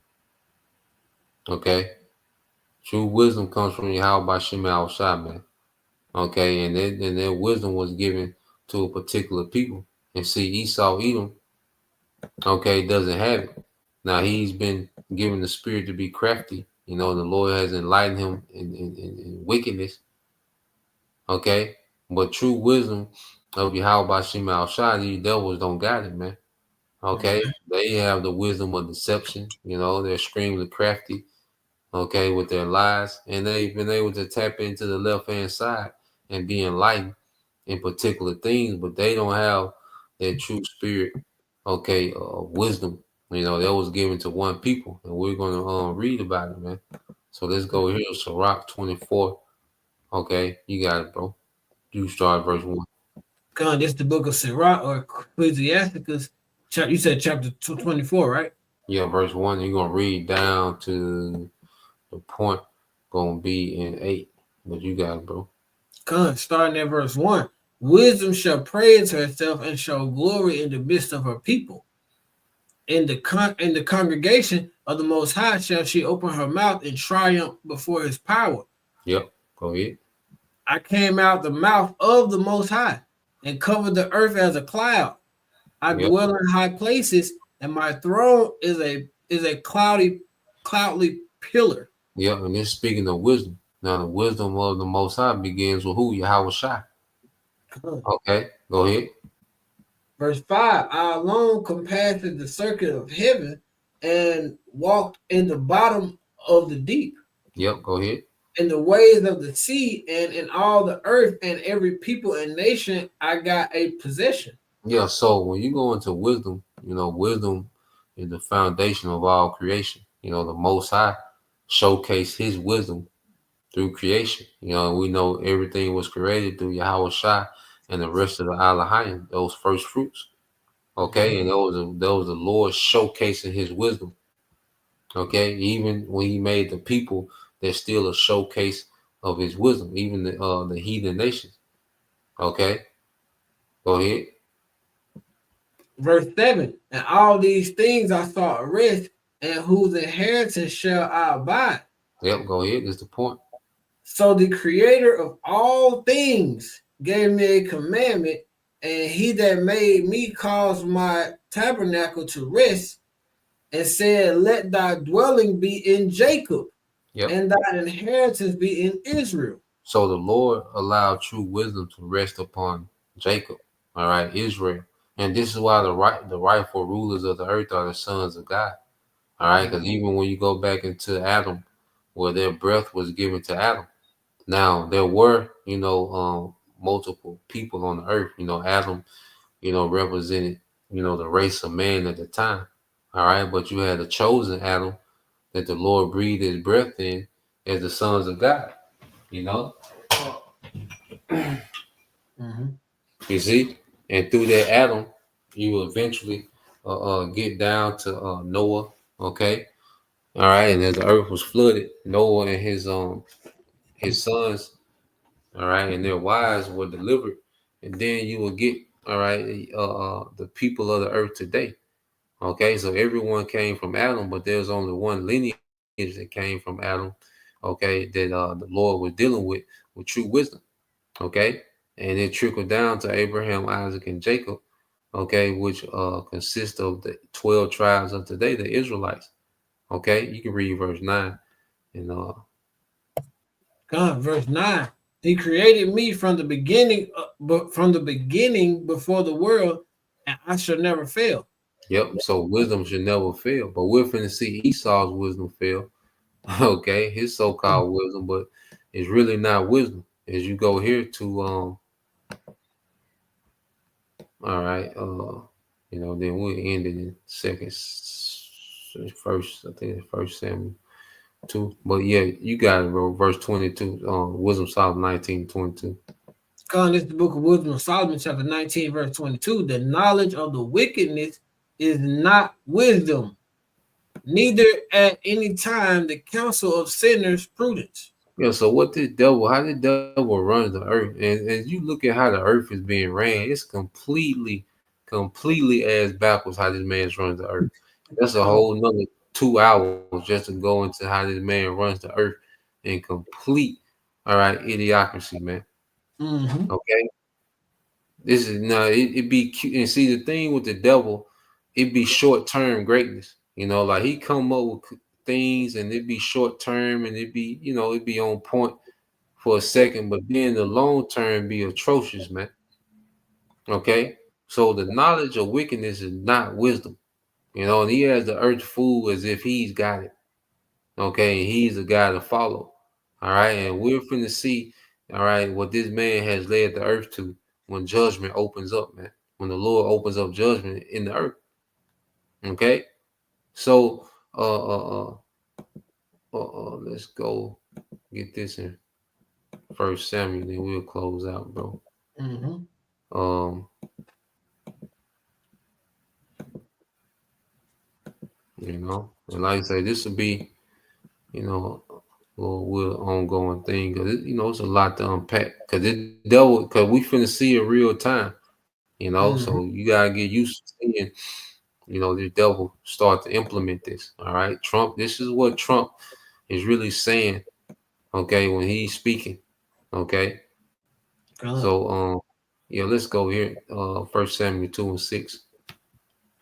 Okay, true wisdom comes from Yahweh Shem Yahushua, man. Okay, and that wisdom was given to a particular people. And see, Esau, Edom, okay, doesn't have it. Now he's been given the spirit to be crafty. You know, the Lord has enlightened him in wickedness. Okay, but true wisdom of Yahweh Shem Yahushua, these devils don't got it, man. Okay, they have the wisdom of deception. You know, they're extremely crafty. Okay, with their lies, and they've been able to tap into the left hand side and be enlightened in particular things, but they don't have that true spirit. Okay, wisdom. You know, that was given to one people, and we're gonna read about it, man. So let's go here, Sirach 24. Okay, you got it, bro. You start verse 1. God, this the book of Sirach or Ecclesiasticus. You said chapter 24, right? Yeah, verse 1, you're going to read down to the point going to be in 8. But you got it, bro. God, starting at verse 1. Wisdom shall praise herself and show glory in the midst of her people. In the congregation of the Most High shall she open her mouth and triumph before his power. Yep, go ahead. I came out the mouth of the Most High and covered the earth as a cloud. I dwell in high places, and my throne is a cloudly pillar. Yeah, and it's speaking of wisdom. Now, the wisdom of the Most High begins with who? Yahweh Shai. Okay, go ahead. Verse 5, I alone compassed the circuit of heaven and walked in the bottom of the deep. Yep, go ahead. In the ways of the sea and in all the earth and every people and nation, I got a possession. Yeah, so when you go into wisdom, wisdom is the foundation of all creation. The Most High showcased his wisdom through creation. We know everything was created through Yahweh Shai and the rest of the Elohim, those first fruits. Okay, and those are the Lord showcasing his wisdom. Okay, even when he made the people, there's still a showcase of his wisdom, even the heathen nations. Okay, go ahead. Verse 7, and all these things I saw rest, and whose inheritance shall I abide. Yep, go ahead. That's the point. So the creator of all things gave me a commandment, and he that made me caused my tabernacle to rest, and said, let thy dwelling be in Jacob, and thy inheritance be in Israel. So the Lord allowed true wisdom to rest upon Jacob, all right, Israel. And this is why the rightful rulers of the earth are the sons of God. All right, because even when you go back into Adam, where their breath was given to Adam. Now there were, multiple people on the earth. Adam, represented, the race of man at the time. All right, but you had a chosen Adam that the Lord breathed his breath in as the sons of God. You see, and through that Adam, you will eventually get down to Noah. Okay, all right, and as the earth was flooded, Noah and his sons, all right, and their wives were delivered, and then you will get, all right, the people of the earth today. Okay, so everyone came from Adam, but there's only one lineage that came from Adam. Okay, that the Lord was dealing with true wisdom. Okay, and it trickled down to Abraham, Isaac, and Jacob. Okay, which consists of the 12 tribes of today, the Israelites. Okay, you can read verse 9, and God, verse 9. He created me from the beginning, before the world, and I shall never fail. Yep. So wisdom should never fail. But we're finna see Esau's wisdom fail. Okay, his so-called wisdom, but it's really not wisdom. As you go here to all right, then we'll end it in first Samuel 2. But yeah, you got it, bro. Verse 22, Wisdom Solomon 19:22. God, this is the book of Wisdom of Solomon, chapter 19, verse 22. The knowledge of the wickedness is not wisdom, neither at any time the counsel of sinners prudence. Yeah, so how the devil runs the earth, and you look at how the earth is being ran, it's completely ass backwards how this man runs the earth. That's a whole nother 2 hours just to go into how this man runs the earth in complete, all right, idiocracy, man. Okay, this is it be cute. And see, the thing with the devil, it be short-term greatness. Like he come up with things and it be short-term and it be, it be on point for a second, but then the long term be atrocious, man. Okay, so the knowledge of wickedness is not wisdom. And he has the earth fool as if he's got it. Okay, and he's the guy to follow. All right, and we're finna see, all right, what this man has led the earth to when judgment opens up, man. When the Lord opens up judgment in the earth. Okay, so let's go get this in First Samuel, then we'll close out, bro. Um, and like I say, this will be, a little ongoing thing because it's a lot to unpack because because we finna see it real time, so you gotta get used to seeing, the devil start to implement this. All right, Trump. This is what Trump is really saying. Okay, when he's speaking. Okay, so let's go here. 1 Samuel 2:6.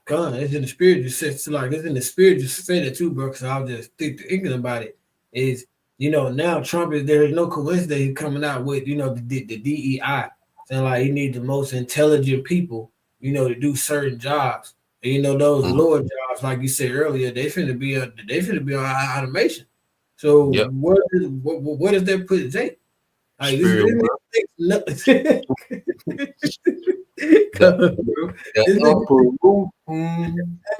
God, it's in the spirit. You said like it's in the spirit. You said it too, bro. Because I was just thinking about it. Is now Trump is there is no coincidence he's coming out with the DEI saying like he needs the most intelligent people to do certain jobs. And, those lower jobs, like you said earlier, they finna be on automation. So what does that put Jake? Like this nothing.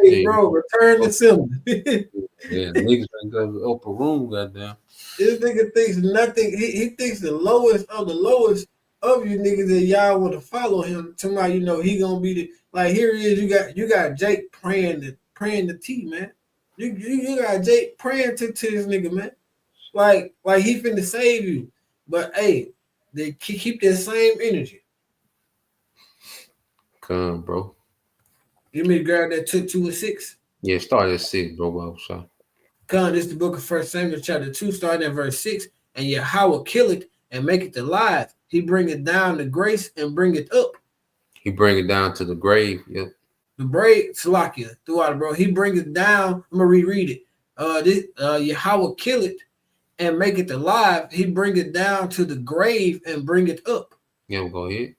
Hey, bro, return the symbol. Yeah, niggas ain't got the upper room, goddamn. This nigga thinks nothing. He thinks the lowest of you niggas that y'all want to follow him. Tomorrow, he gonna be the here he is. You got Jake praying the T, man. You got Jake praying to this nigga, man. Like he finna save you, but hey, they keep that same energy. Come, bro. You mean to grab that 2 and 6? Yeah, start at 6, bro. Come, this is the book of 1 Samuel chapter 2, starting at verse 6. And Yahweh kill it and make it alive. He bring it down to grace and bring it up. He bring it down to the grave. Yep. The brave Salakia throughout it, bro. He bring it down. I'm gonna reread it. Yahweh kill it and make it alive. He bring it down to the grave and bring it up. Yeah, go ahead.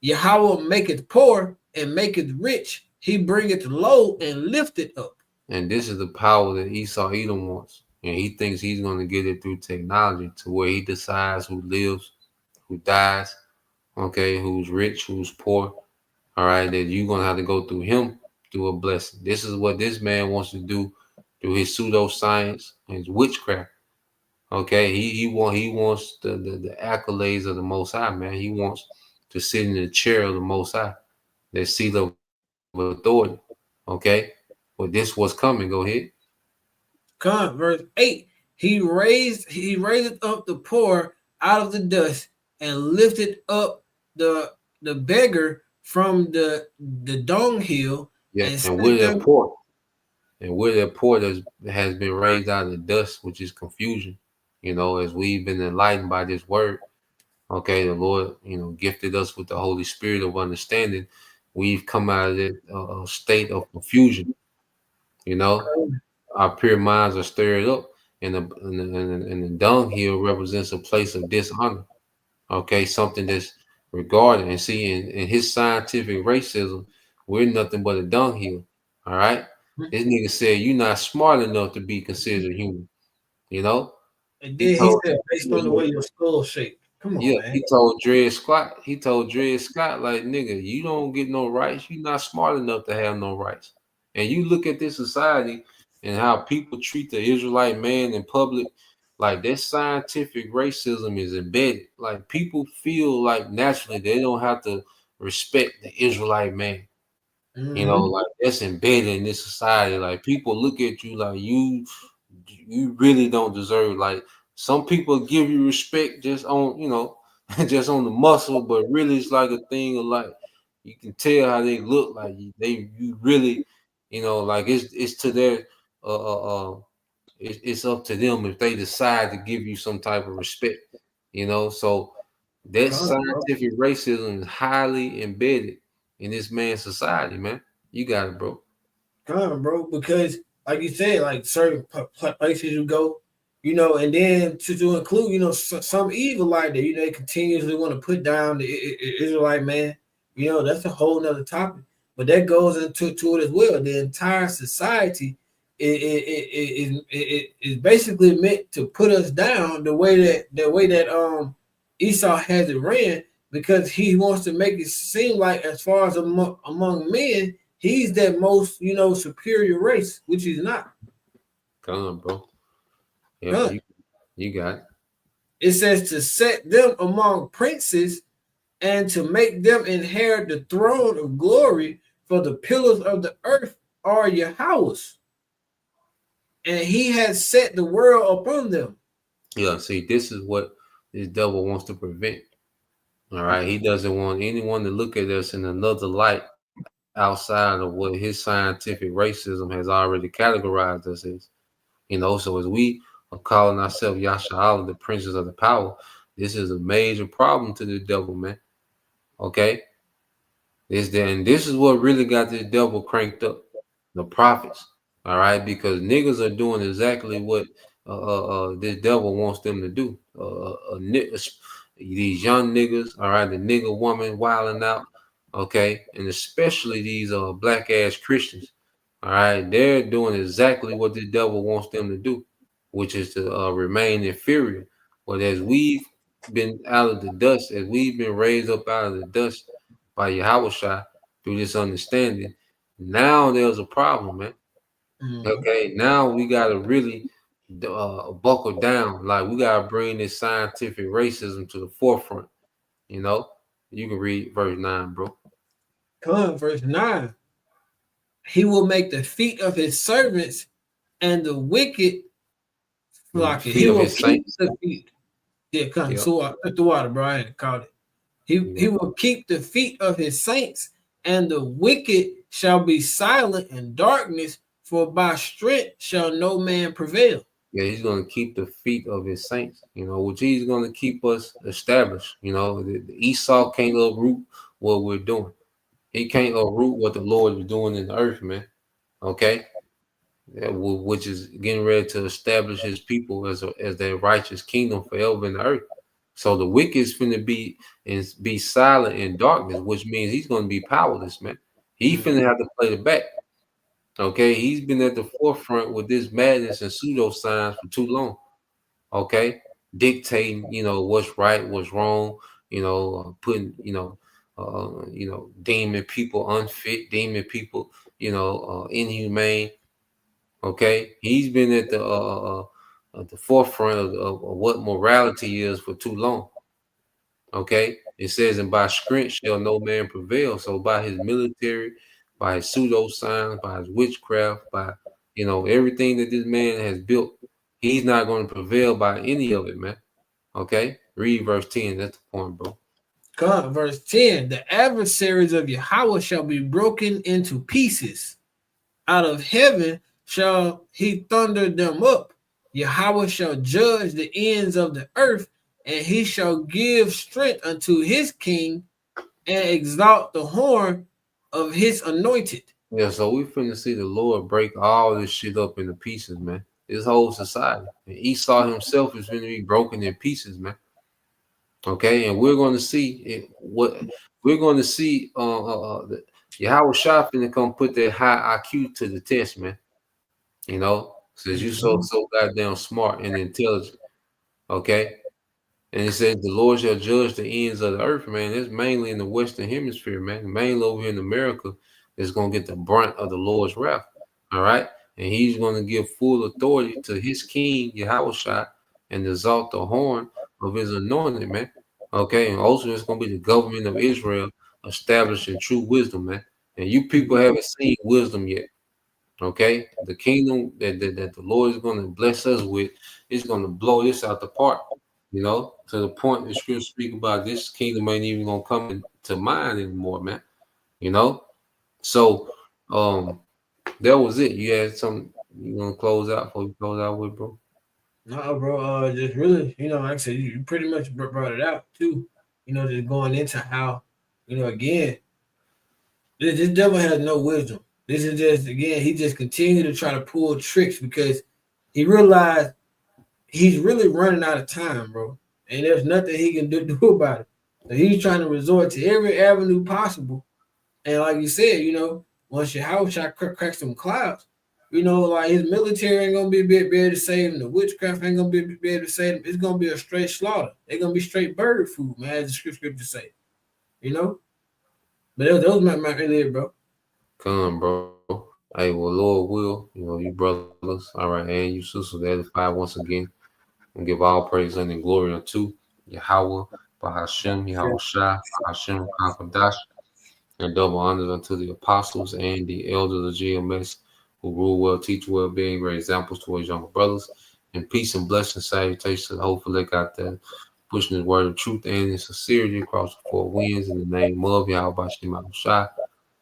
Yahweh make it poor and make it rich. He bring it low and lift it up. And this is the power that Esau Edom wants. And he thinks he's going to get it through technology to where he decides who lives, who dies, okay, who's rich, who's poor. All right, that you're going to have to go through him through a blessing. This is what this man wants to do through his pseudoscience and his witchcraft. Okay, he wants the accolades of the Most High, man. He wants to sit in the chair of the Most High, that seat of authority. Okay, but this was coming. Go ahead. Come, verse 8. He raised up the poor out of the dust and lifted up the beggar from the dunghill. Yeah, and we're that poor. And we're that poor that has been raised out of the dust, which is confusion. As we've been enlightened by this word. Okay, the Lord, gifted us with the Holy Spirit of understanding. We've come out of that state of confusion. Our pure minds are stirred up, and the dunghill represents a place of dishonor. Okay, something that's regarded. And see, in his scientific racism, we're nothing but a dunghill. All right, this nigga said you're not smart enough to be considered human. And then he said, based on the way your skull shaped. Come on, man. He told Dred Scott, like, nigga, you don't get no rights. You're not smart enough to have no rights. And you look at this society and how people treat the Israelite man in public, like that scientific racism is embedded. Like people feel like naturally they don't have to respect the Israelite man. Like that's embedded in this society. Like people look at you like you really don't deserve. Like some people give you respect just on, just on the muscle, but really it's like a thing of like you can tell how they look like you really, like it's to their it's up to them if they decide to give you some type of respect, so that scientific racism is highly embedded in this man's society, man. You got it, bro. Come on, bro, because like you said, like certain places you go, and then to include, some evil like that, they continuously want to put down the Israelite man. That's a whole nother topic, but that goes into it as well. The entire society is basically meant to put us down the way that Esau has it ran, because he wants to make it seem like as far as among men, he's that most, superior race, which he's not. Come on, bro. Yeah, you got it. It says to set them among princes and to make them inherit the throne of glory, for the pillars of the earth are Yahweh's, and he has set the world upon them. Yeah, see, this is what this devil wants to prevent. All right. He doesn't want anyone to look at us in another light outside of what his scientific racism has already categorized us as. So as we are calling ourselves Yasha'Allah, the princes of the power, this is a major problem to the devil, man. Okay? This is what really got this devil cranked up. The prophets. All right, because niggas are doing exactly what this devil wants them to do. These young niggas, all right, the nigga woman wilding out, okay, and especially these black ass Christians, all right, they're doing exactly what the devil wants them to do, which is to remain inferior. But as we've been out of the dust, as we've been raised up out of the dust by Yahweh through this understanding, now there's a problem, man. Okay, now we gotta really buckle down. Like we gotta bring this scientific racism to the forefront. You can read verse 9, bro. Come, verse 9. He will make the feet of his servants and the wicked flock it. He will keep the feet. Yeah, come. So put the water, bro. I ain't called it. He will keep the feet of his saints, and the wicked shall be silent in darkness, for by strength shall no man prevail. Yeah, he's going to keep the feet of his saints, which he's going to keep us established. The Esau can't uproot what we're doing. He can't uproot what the Lord is doing in the earth, man. Okay? Which is getting ready to establish his people as their righteous kingdom forever in the earth. So the wicked is finna be silent in darkness, which means he's going to be powerless, man. He finna have to play the back. Okay, he's been at the forefront with this madness and pseudoscience for too long. Okay, dictating, what's right, what's wrong. Putting, deeming people unfit, deeming people, inhumane. Okay, he's been at the forefront of what morality is for too long. Okay, it says, and by strength shall no man prevail. So by his military, by his pseudoscience, by his witchcraft, by everything that this man has built, he's not going to prevail by any of it, man. Okay, read verse 10. That's the point, bro. Come, verse 10. The adversaries of Yahweh shall be broken into pieces. Out of heaven shall he thunder them up. Yahweh shall judge the ends of the earth, and he shall give strength unto his king and exalt the horn of his anointed. Yeah, so we finna see the Lord break all this shit up into pieces, man. This whole society. And Esau himself is going to be broken in pieces, man. Okay, and we're going to see the Yahweh Shah finna come put that high IQ to the test, man. Says you so goddamn smart and intelligent. Okay. And it says the Lord shall judge the ends of the earth, man. It's mainly in the Western Hemisphere, man. Mainly over here in America is going to get the brunt of the Lord's wrath. All right. And he's going to give full authority to his king, Yahushua, and exalt the horn of his anointed, man. Okay. And also it's going to be the government of Israel establishing true wisdom, man. And you people haven't seen wisdom yet. Okay. The kingdom that the Lord is going to bless us with is going to blow this out the park. To the point that scripture speak about this kingdom ain't even gonna come to mind anymore, man. So that was it. You had something you gonna close out before you close out with, bro? No, bro. Just really, like I said, you pretty much brought it out too. Just going into how, again, this devil has no wisdom. This is just, again, he just continued to try to pull tricks because he realized he's really running out of time, bro. And there's nothing he can do about it. So he's trying to resort to every avenue possible. And like you said, once your house shot cracks some clouds, like his military ain't gonna be able to save him. The witchcraft ain't gonna be able to save him. It's gonna be a straight slaughter. They're gonna be straight bird food, man, as the scripture say. But that was my idea, bro. Come, bro. Hey, well, Lord will, you brothers, all right, and you sisters, edify once again. And give all praise and glory unto Yahweh, Bahashem Yahushua, Bahashem Kakadash, and double honors unto the apostles and the elders of GMS who rule well, teach well, being great examples towards younger brothers. And peace and blessing, salutations. Hopefully, they got that pushing his word of truth and in sincerity across the four winds in the name of Yahweh Shem Yahushua,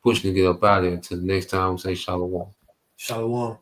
pushing to get up out of there. Until the next time, we say Shalom. Shalom.